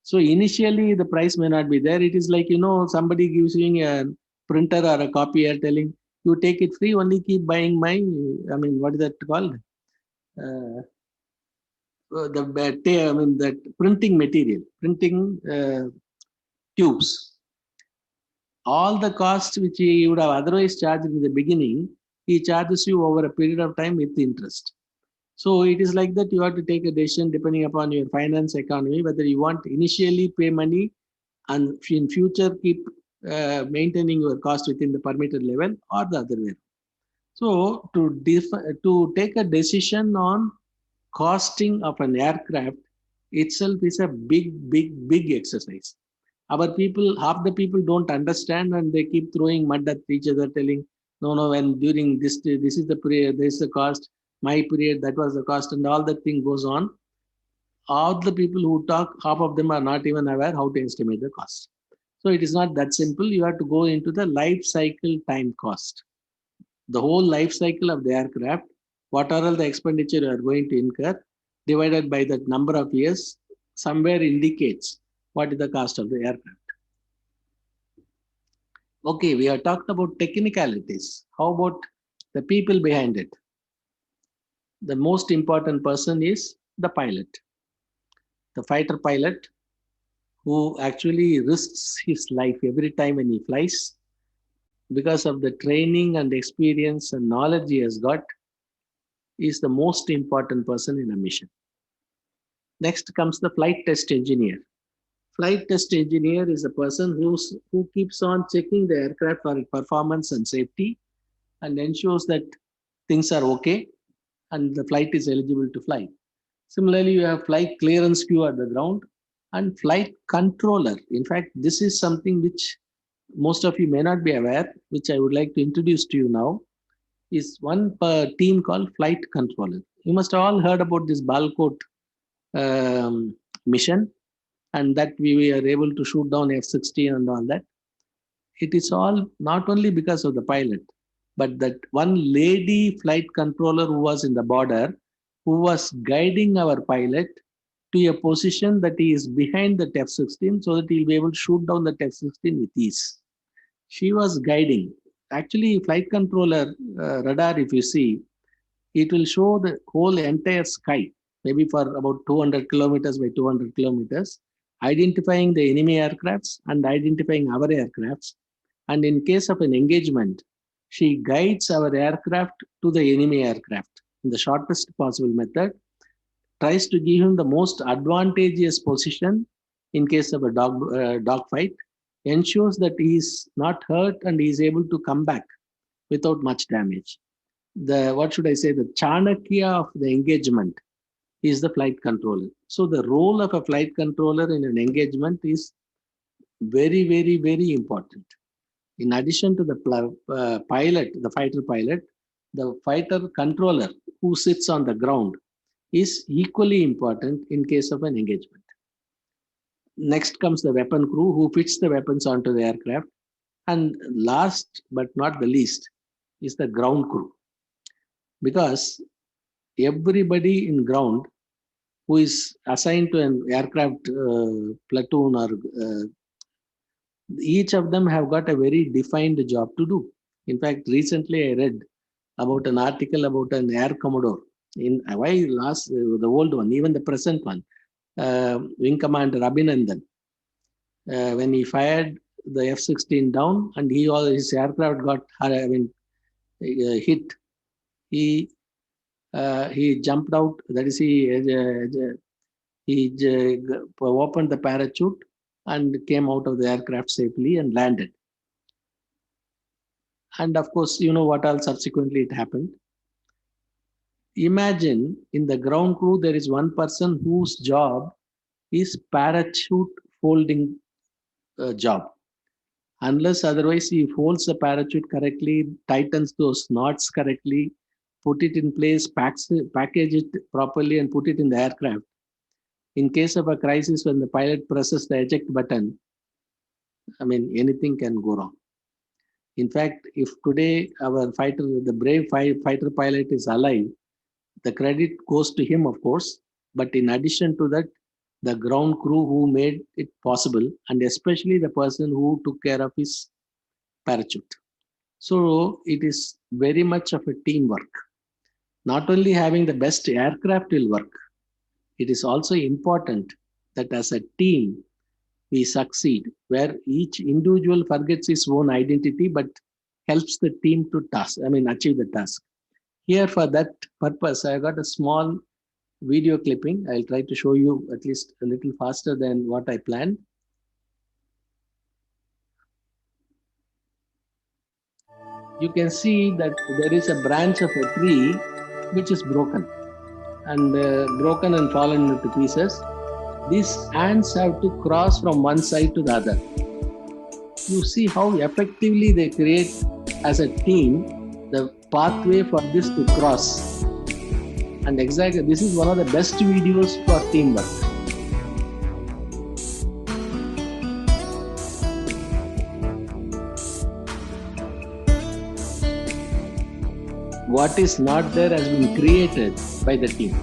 B: So initially the price may not be there. It is like, somebody gives you a printer or a copier telling you take it free, only keep buying my, what is that called? That printing material, printing tubes. All the costs which he would have otherwise charged in the beginning, he charges you over a period of time with interest. So it is like that you have to take a decision depending upon your finance economy, whether you want initially pay money and in future keep maintaining your cost within the permitted level or the other way. So to take a decision on costing of an aircraft itself is a big exercise. Our people, half the people don't understand and they keep throwing mud at each other, telling, no, when during this is the period, this is the cost, my period, that was the cost, and all that thing goes on. All the people who talk, half of them are not even aware how to estimate the cost. So it is not that simple. You have to go into the life cycle time cost. The whole life cycle of the aircraft, what are all the expenditure you are going to incur, divided by the number of years, somewhere indicates what is the cost of the aircraft. Okay, we have talked about technicalities. How about the people behind it? The most important person is the pilot, the fighter pilot, who actually risks his life every time when he flies because of the training and experience and knowledge he has got. Is the most important person in a mission. Next comes the flight test engineer. Flight test engineer is a person who keeps on checking the aircraft for its performance and safety and ensures that things are okay and the flight is eligible to fly. Similarly, you have flight clearance queue at the ground and flight controller. In fact, this is something which most of you may not be aware, which I would like to introduce to you now, is one team called flight controller. You must have all heard about this Balkot mission, and that we were able to shoot down F-16 and all that. It is all not only because of the pilot, but that one lady flight controller who was in the border, who was guiding our pilot to a position that he is behind the F-16 so that he'll be able to shoot down the F-16 with ease. She was guiding. Actually, flight controller radar, if you see, it will show the whole entire sky, maybe for about 200 kilometers by 200 kilometers, identifying the enemy aircrafts and identifying our aircrafts. And in case of an engagement, she guides our aircraft to the enemy aircraft in the shortest possible method, tries to give him the most advantageous position in case of a dogfight, ensures that he is not hurt and he is able to come back without much damage. The Chanakya of the engagement is the flight controller. So the role of a flight controller in an engagement is very, very, very important. In addition to the pilot, the fighter pilot, the fighter controller who sits on the ground is equally important in case of an engagement. Next comes the weapon crew who fits the weapons onto the aircraft. And last but not the least is the ground crew. Because everybody in ground who is assigned to an aircraft platoon or each of them have got a very defined job to do. In fact, recently I read about an article about an Air Commodore in why last the old one, even the present one, Wing Commander Abhinandan, when he fired the F-16 down and his aircraft got hit, he jumped out. That is, he opened the parachute and came out of the aircraft safely and landed. And of course, you know what all subsequently it happened. Imagine in the ground crew, there is one person whose job is parachute folding job. Unless otherwise he folds the parachute correctly, tightens those knots correctly, put it in place, package it properly and put it in the aircraft. In case of a crisis, when the pilot presses the eject button, I mean, anything can go wrong. In fact, if today our fighter, the brave fighter pilot is alive, the credit goes to him, of course. But in addition to that, the ground crew who made it possible, and especially the person who took care of his parachute. So it is very much of a teamwork. Not only having the best aircraft will work, it is also important that as a team, we succeed, where each individual forgets his own identity, but helps the team to achieve the task. Here, for that purpose, I got a small video clipping. I'll try to show you at least a little faster than what I planned. You can see that there is a branch of a tree which is broken and fallen into pieces. These ants have to cross from one side to the other. You see how effectively they create as a team the pathway for this to cross. And exactly, this is one of the best videos for teamwork. What is not there has been created by the team.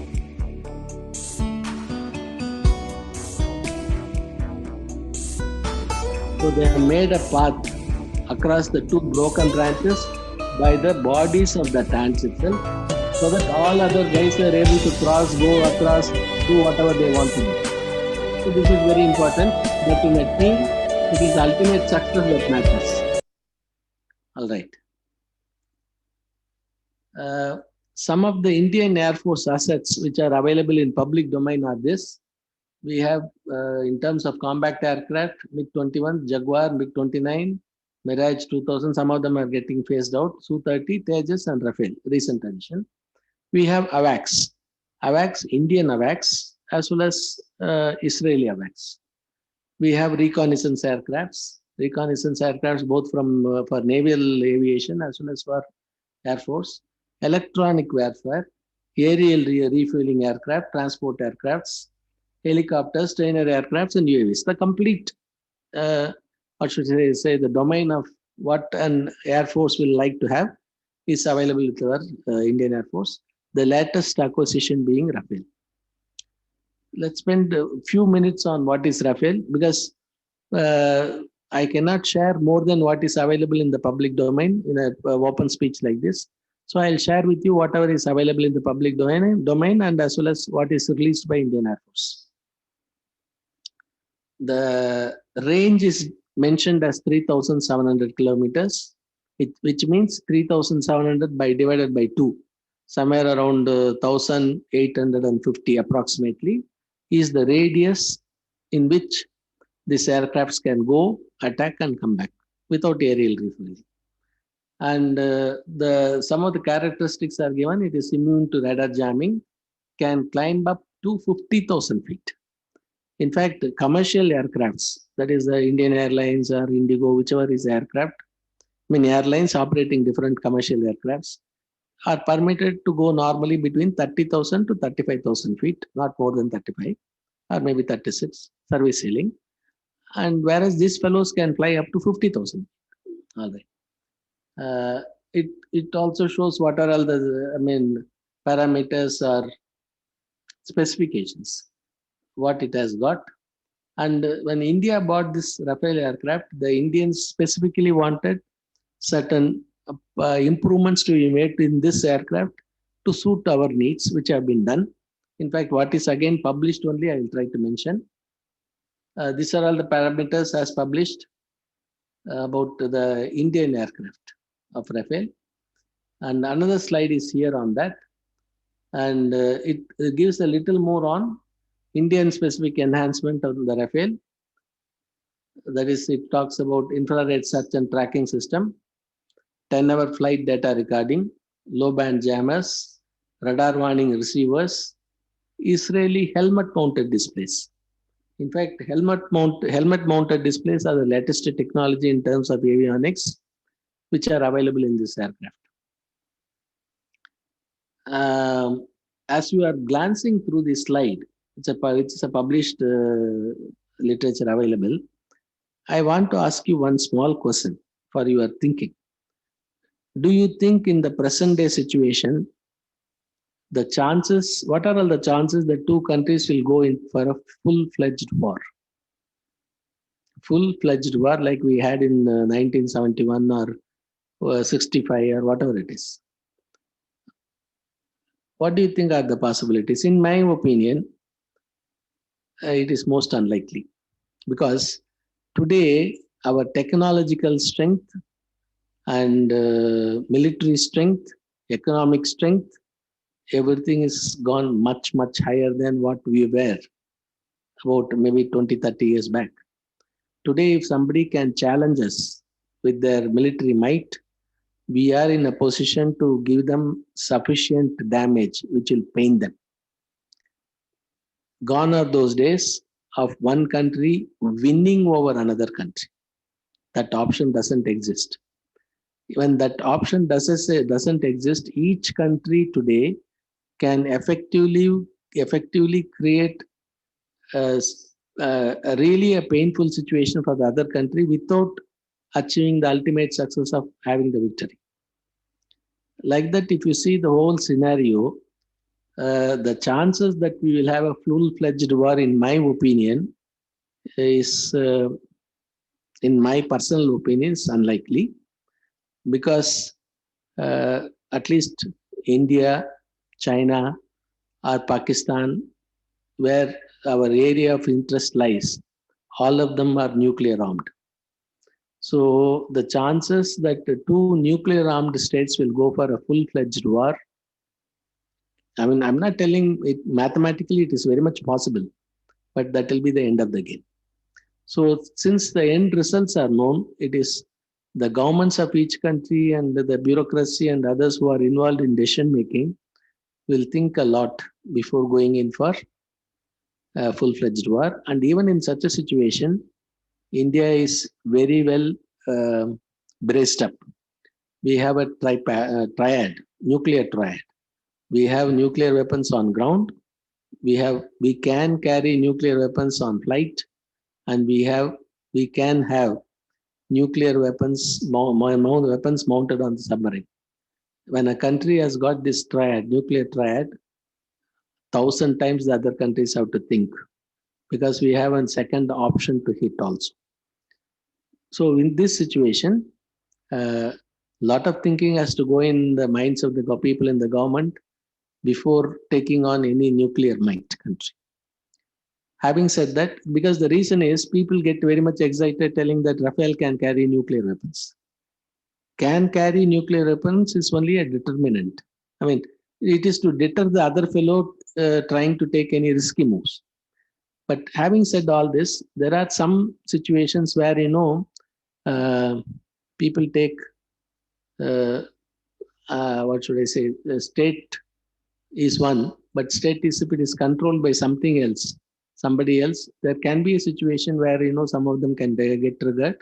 B: So they have made a path across the two broken branches by the bodies of the ants itself, so that all other guys are able to cross, go across, do whatever they want to do. So this is very important, that in a team, it is ultimate success that matters. All right. Some of the Indian Air Force assets which are available in public domain are this. We have, in terms of combat aircraft, MiG-21, Jaguar, MiG-29, Mirage 2000, some of them are getting phased out, Su-30, Tejas and Rafale, recent addition. We have AWACS, Indian AWACS, as well as Israeli AWACS. We have reconnaissance aircrafts both from for naval aviation as well as for Air Force, electronic warfare, aerial refueling aircraft, transport aircrafts, helicopters, trainer aircrafts, and UAVs. The complete, what should I say, the domain of what an Air Force will like to have is available with our Indian Air Force. The latest acquisition being Rafale. Let's spend a few minutes on what is Rafale, because I cannot share more than what is available in the public domain in an open speech like this. So I'll share with you whatever is available in the public domain and as well as what is released by Indian Air Force. The range is mentioned as 3,700 kilometers, which means 3,700 divided by 2, somewhere around 1,850 approximately, is the radius in which these aircrafts can go, attack and come back without aerial refueling. And some of the characteristics are given. It is immune to radar jamming, can climb up to 50,000 feet. In fact, commercial aircrafts, that is the Indian Airlines or Indigo, whichever is aircraft, airlines operating different commercial aircrafts are permitted to go normally between 30,000 to 35,000 feet, not more than 35 or maybe 36, service ceiling. And whereas these fellows can fly up to 50,000. All right. It also shows what are all the parameters or specifications, what it has got. And when India bought this Rafale aircraft, the Indians specifically wanted certain improvements to be made in this aircraft to suit our needs, which have been done. In fact, what is again published only, I will try to mention. These are all the parameters as published about the Indian aircraft of Rafale. And another slide is here on that. And it gives a little more on Indian specific enhancement of the Rafale. That is, it talks about infrared search and tracking system, 10-hour flight data recording, low band jammers, radar warning receivers, Israeli helmet mounted displays. In fact, helmet mounted displays are the latest technology in terms of avionics, which are available in this aircraft. As you are glancing through this slide, it's a published literature available. I want to ask you one small question for your thinking. Do you think in the present day situation, the chances, what are all the chances that two countries will go in for a full-fledged war? Full-fledged war like we had in 1971 or 65 or whatever it is. What do you think are the possibilities? In my opinion, it is most unlikely, because today our technological strength and military strength, economic strength, everything is gone much, much higher than what we were about maybe 20, 30 years back. Today, if somebody can challenge us with their military might, we are in a position to give them sufficient damage which will pain them. Gone are those days of one country winning over another country. That option doesn't exist. When that option doesn't exist, each country today can effectively create a really a painful situation for the other country without achieving the ultimate success of having the victory. Like that, if you see the whole scenario, the chances that we will have a full-fledged war, in my opinion, is, in my personal opinion, is unlikely, because at least India, China, or Pakistan, where our area of interest lies, all of them are nuclear armed. So the chances that the two nuclear armed states will go for a full-fledged war, I mean, I'm not telling it mathematically, it is very much possible, but that will be the end of the game. So since the end results are known, it is the governments of each country and the bureaucracy and others who are involved in decision making will think a lot before going in for a full-fledged war. And even in such a situation, India is very well braced up. We have a triad, nuclear triad. We have nuclear weapons on ground. We can carry nuclear weapons on flight, and we can have nuclear weapons mounted on the submarine. When a country has got this triad, nuclear triad, 1,000 times the other countries have to think, because we have a second option to hit also. So in this situation, a lot of thinking has to go in the minds of the people in the government before taking on any nuclear might country. Having said that, because the reason is people get very much excited telling that Rafale can carry nuclear weapons. Can carry nuclear weapons is only a determinant. I mean, it is to deter the other fellow trying to take any risky moves. But having said all this, there are some situations where, people take, what should I say, the state is one, but state is, if it is controlled by something else, somebody else, there can be a situation where, some of them can get triggered.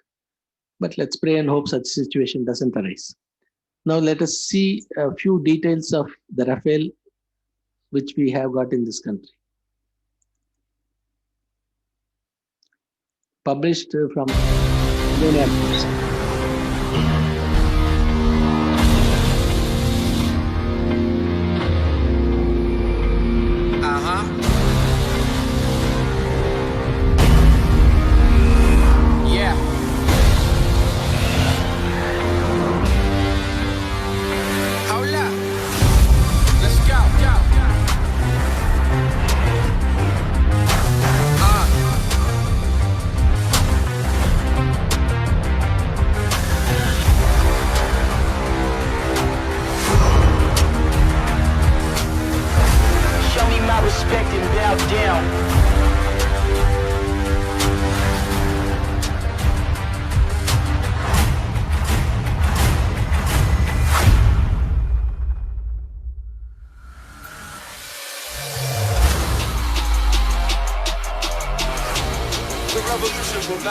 B: But let's pray and hope such a situation doesn't arise. Now let us see a few details of the Rafale which we have got in this country. Published from Indian Air Force.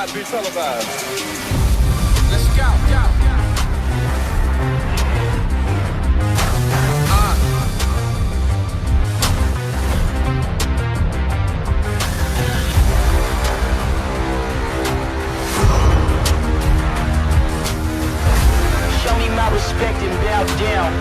E: not be televised.
F: Let's go.
G: Show me my respect and bow down.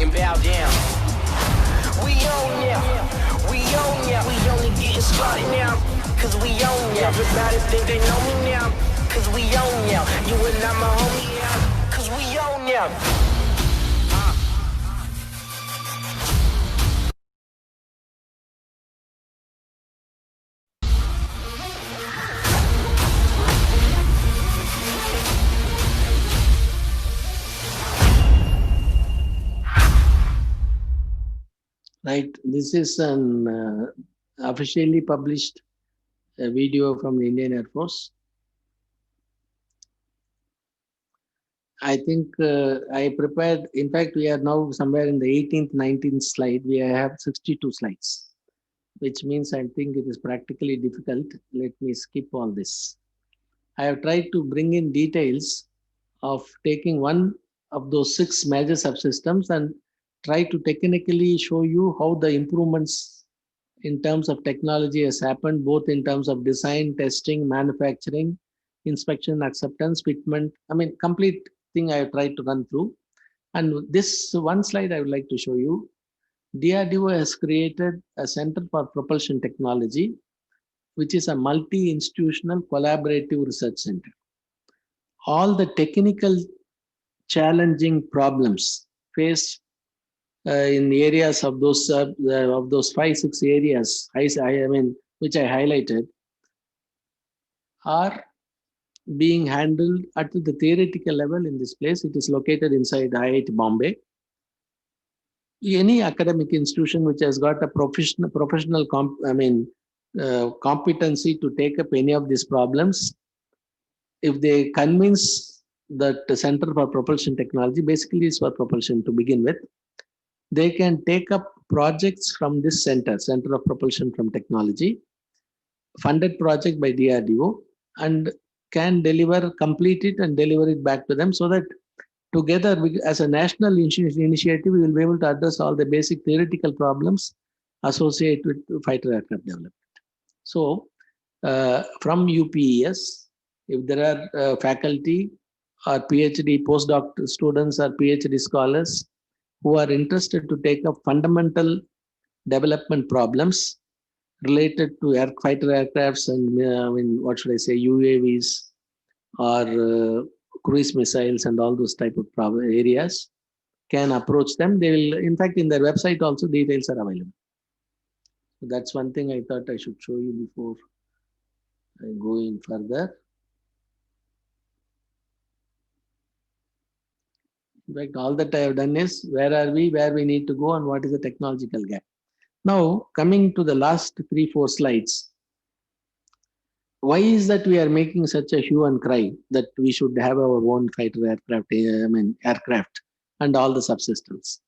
G: And bow down. We own now. We own now. We only getting started now. Cause we own now. Everybody think they know me now. Cause we own now. You and I'm a homie now. Cause we own now.
B: Right. This is an officially published video from the Indian Air Force. I think I prepared, in fact, we are now somewhere in the 18th, 19th slide. We have 62 slides, which means I think it is practically difficult. Let me skip all this. I have tried to bring in details of taking one of those 6 major subsystems and try to technically show you how the improvements in terms of technology has happened, both in terms of design, testing, manufacturing, inspection, acceptance, fitment. I mean, complete thing I have tried to run through. And this one slide I would like to show you. DRDO has created a Center for Propulsion Technology, which is a multi-institutional collaborative research center. All the technical challenging problems faced in the areas of those 5-6 areas, which I highlighted, are being handled at the theoretical level in this place. It is located inside IIT Bombay. Any academic institution which has got a professional competency to take up any of these problems, if they convince that the Center for Propulsion Technology, basically is for propulsion to begin with, they can take up projects from this Center of Propulsion from Technology, funded project by DRDO, and can complete it and deliver it back to them, so that together as a national initiative, we will be able to address all the basic theoretical problems associated with fighter aircraft development. So from UPES, if there are faculty or PhD postdoc students or PhD scholars who are interested to take up fundamental development problems related to fighter aircrafts and what should I say, UAVs or cruise missiles and all those type of areas, can approach them. They will, in fact, in their website also details are available. So that's one thing I thought I should show you before I go in further. In fact, all that I have done is where are we, where we need to go, and what is the technological gap. Now, coming to the last 3-4 slides, why is that we are making such a hue and cry that we should have our own fighter aircraft, aircraft and all the subsystems?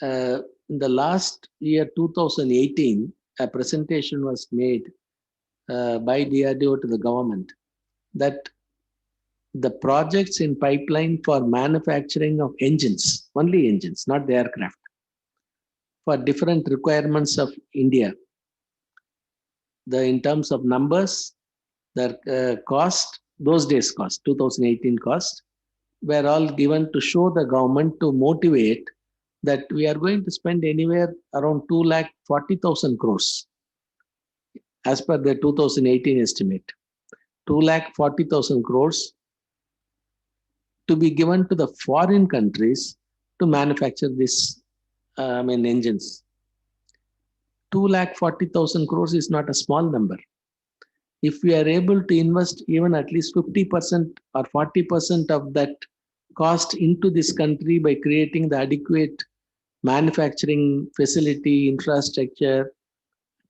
B: In the last year, 2018, a presentation was made by DRDO to the government that the projects in pipeline for manufacturing of engines, only engines, not the aircraft, for different requirements of India, in terms of numbers, the cost, those days cost, 2018 cost, were all given to show the government, to motivate that we are going to spend anywhere around 240,000 crores as per the 2018 estimate. 240,000 crores to be given to the foreign countries to manufacture this engines. 240,000 crores is not a small number. If we are able to invest even at least 50% or 40% of that cost into this country by creating the adequate manufacturing facility, infrastructure,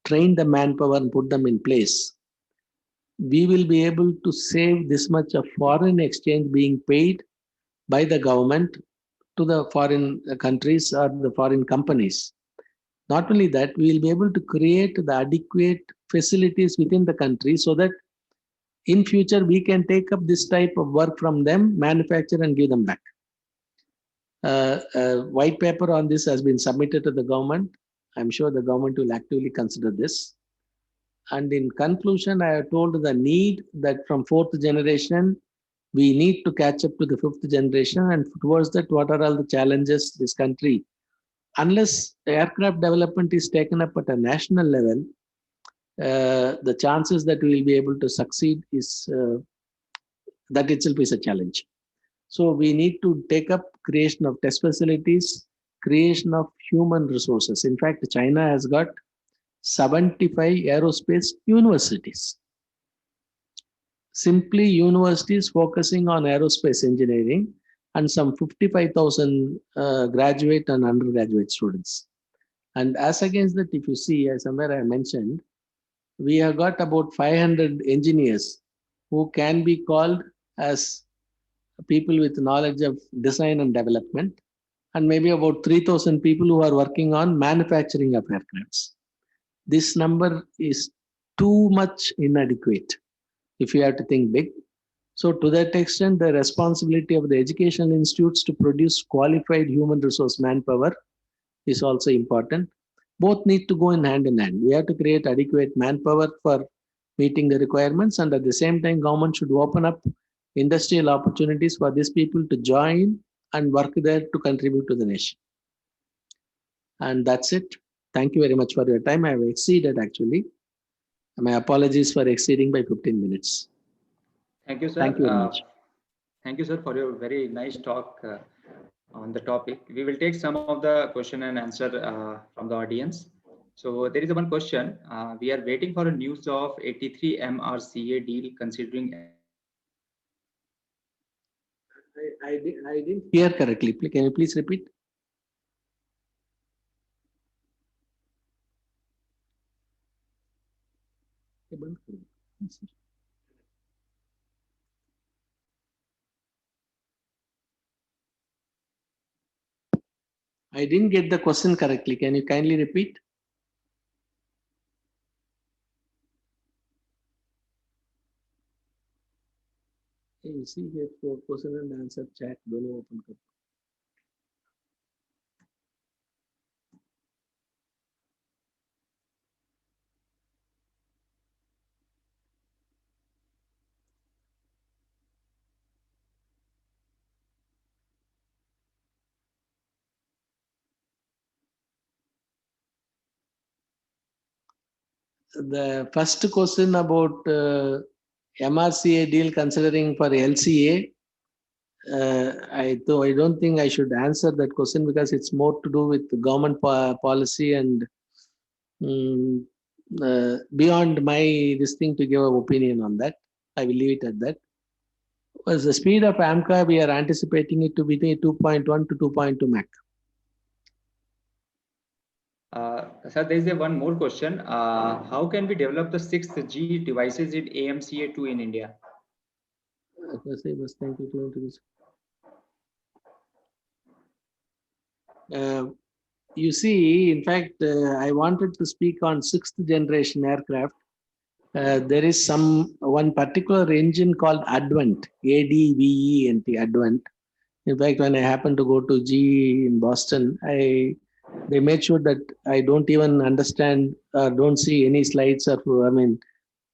B: train the manpower and put them in place, we will be able to save this much of foreign exchange being paid by the government to the foreign countries or the foreign companies. Not only that, we will be able to create the adequate facilities within the country so that in future we can take up this type of work from them, manufacture and give them back. A white paper on this has been submitted to the government. I'm sure the government will actively consider this. And in conclusion, I have told the need that from fourth generation, we need to catch up to the fifth generation, and towards that, what are all the challenges this country? Unless aircraft development is taken up at a national level, the chances that we will be able to succeed is that itself is a challenge. So we need to take up creation of test facilities, creation of human resources. In fact, China has got 75 aerospace universities. Simply universities focusing on aerospace engineering, and some 55,000 graduate and undergraduate students. And as against that, if you see, somewhere I mentioned, we have got about 500 engineers who can be called as people with knowledge of design and development, and maybe about 3,000 people who are working on manufacturing of aircrafts. This number is too much inadequate if you have to think big. So to that extent, the responsibility of the educational institutes to produce qualified human resource manpower is also important. Both need to go in hand. We have to create adequate manpower for meeting the requirements, and at the same time, government should open up industrial opportunities for these people to join and work there to contribute to the nation. And that's it. Thank you very much for your time. I have exceeded actually. My apologies for exceeding by 15 minutes.
A: Thank you, sir.
B: Thank you very much.
A: Thank you, sir, for your very nice talk on the topic. We will take some of the question and answer from the audience. So there is one question. We are waiting for a news of 83 MRCA deal considering.
B: I didn't hear correctly. Can you please repeat? I didn't get the question correctly. Can you kindly repeat? You see here for question and answer chat. दोनों open करो. The first question about MRCA deal considering for LCA, I don't think I should answer that question because it's more to do with government policy and beyond my this thing to give an opinion on that. I will leave it at that. As the speed of AMCA, we are anticipating it to be 2.1 to 2.2 Mach.
A: Sir, there is one more question. How can we develop the 6th G devices in AMCA2 in India?
B: You see, in fact, I wanted to speak on 6th generation aircraft. There is one particular engine called Advent, ADVENT, Advent. In fact, when I happened to go to GE in Boston, they made sure that I don't even understand or don't see any slides or,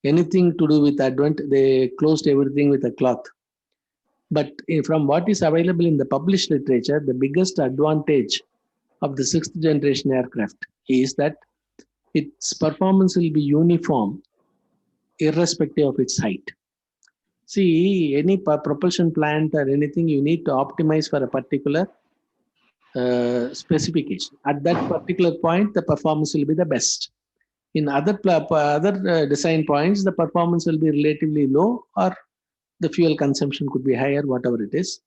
B: anything to do with Advent. They closed everything with a cloth. But from what is available in the published literature, the biggest advantage of the 6th generation aircraft is that its performance will be uniform irrespective of its height. See, any propulsion plant or anything, you need to optimize for a particular specification. At that particular point, the performance will be the best. In other design points, the performance will be relatively low or the fuel consumption could be higher, whatever it is.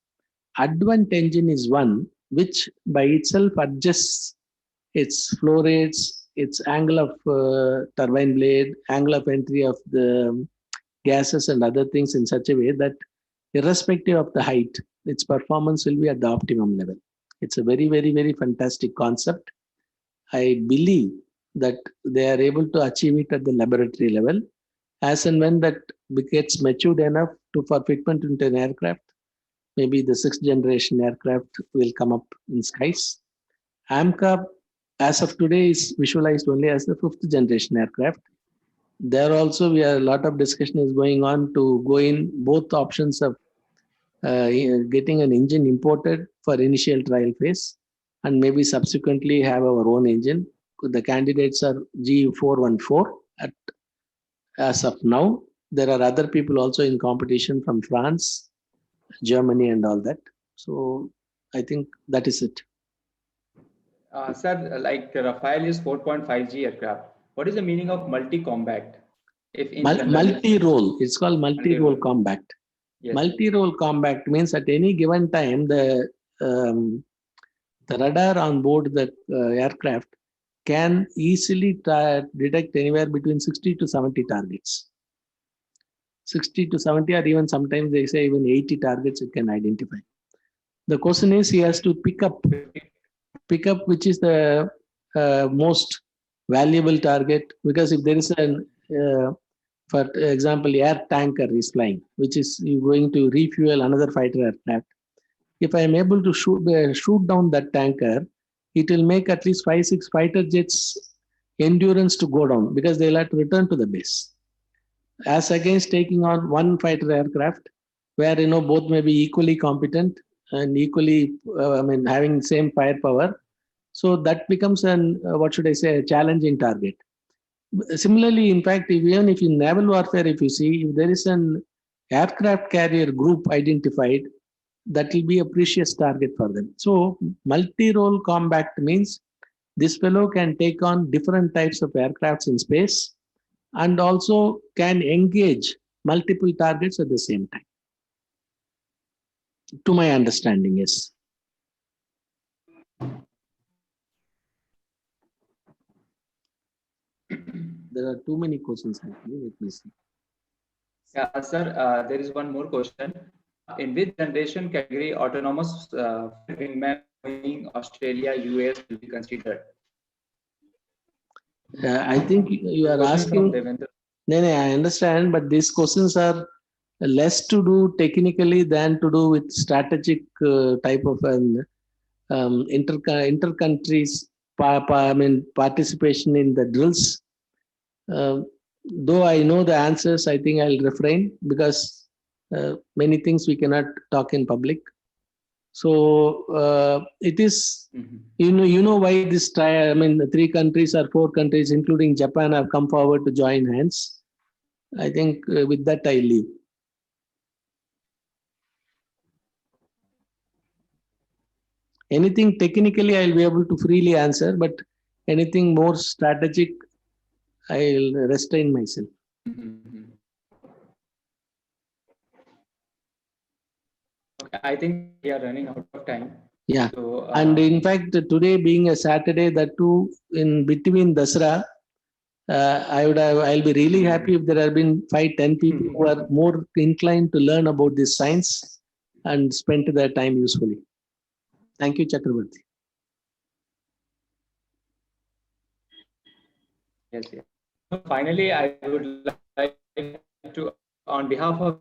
B: Advent engine is one which by itself adjusts its flow rates, its angle of turbine blade, angle of entry of the gases and other things in such a way that irrespective of the height, its performance will be at the optimum level. It's a very, very, very fantastic concept. I believe that they are able to achieve it at the laboratory level. As and when that gets matured enough for fitment into an aircraft, maybe the 6th generation aircraft will come up in skies. AMCA, as of today, is visualized only as the 5th generation aircraft. There also, a lot of discussion is going on to go in both options of getting an engine imported for initial trial phase and maybe subsequently have our own engine. The candidates are GE414 as of now. There are other people also in competition from France, Germany and all that. So I think that is it.
A: Sir, like Rafale is 4.5G aircraft. What is the meaning of multi-combat? If in general,
B: Multi-role, it's called multi-role combat.
A: yes.
B: Multi-role combat means at any given time, the radar on board the aircraft can easily detect anywhere between 60 to 70 targets. 60 to 70, or even sometimes they say even 80 targets it can identify. The question is, he has to pick up which is the most valuable target, because if there is an for example, air tanker is flying, which is going to refuel another fighter aircraft. If I am able to shoot down that tanker, it will make at least 5-6 fighter jets endurance to go down, because they'll have to return to the base. As against taking on one fighter aircraft, where both may be equally competent and equally, having same firepower. So that becomes a challenging target. Similarly, in fact, even if in naval warfare, if you see, if there is an aircraft carrier group identified, that will be a precious target for them. So multi-role combat means this fellow can take on different types of aircrafts in space and also can engage multiple targets at the same time. To my understanding, yes. There are too many questions actually. Let me see.
A: Yeah, sir, there is one more question. In which generation category autonomous wingman Boeing, Australia, US will be considered?
B: I think you are asking. No, I understand, but these questions are less to do technically than to do with strategic type of an inter-countries participation in the drills. Though I know the answers, I think I'll refrain, because many things we cannot talk in public. So it is, you know why this 3 countries or 4 countries, including Japan, have come forward to join hands. I think with that I leave. Anything technically I'll be able to freely answer, but anything more strategic, I'll restrain myself.
A: Okay, I think we are running out of time.
B: Yeah,
A: so,
B: and in fact, today being a Saturday, that too in between Dasra, I'll be really happy if there have been 5-10 people who are more inclined to learn about this science and spend their time usefully. Thank you, Chakravarti.
A: Yes, yes. Finally, I would like to, on behalf of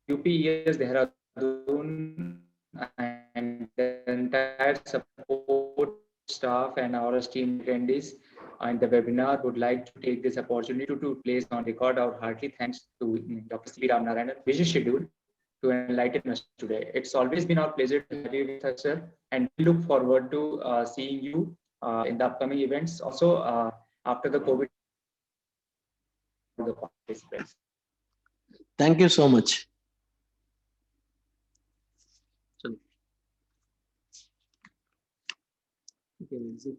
A: UPES Dehradun and the entire support staff and our esteemed attendees and the webinar, would like to take this opportunity to place on record our hearty thanks to Dr. C. Ramanarayanan, busy schedule, to enlighten us today. It's always been our pleasure to have you with us, sir, and we look forward to seeing you in the upcoming events. Also, after the COVID, the participants.
B: Thank you so much. You can exit.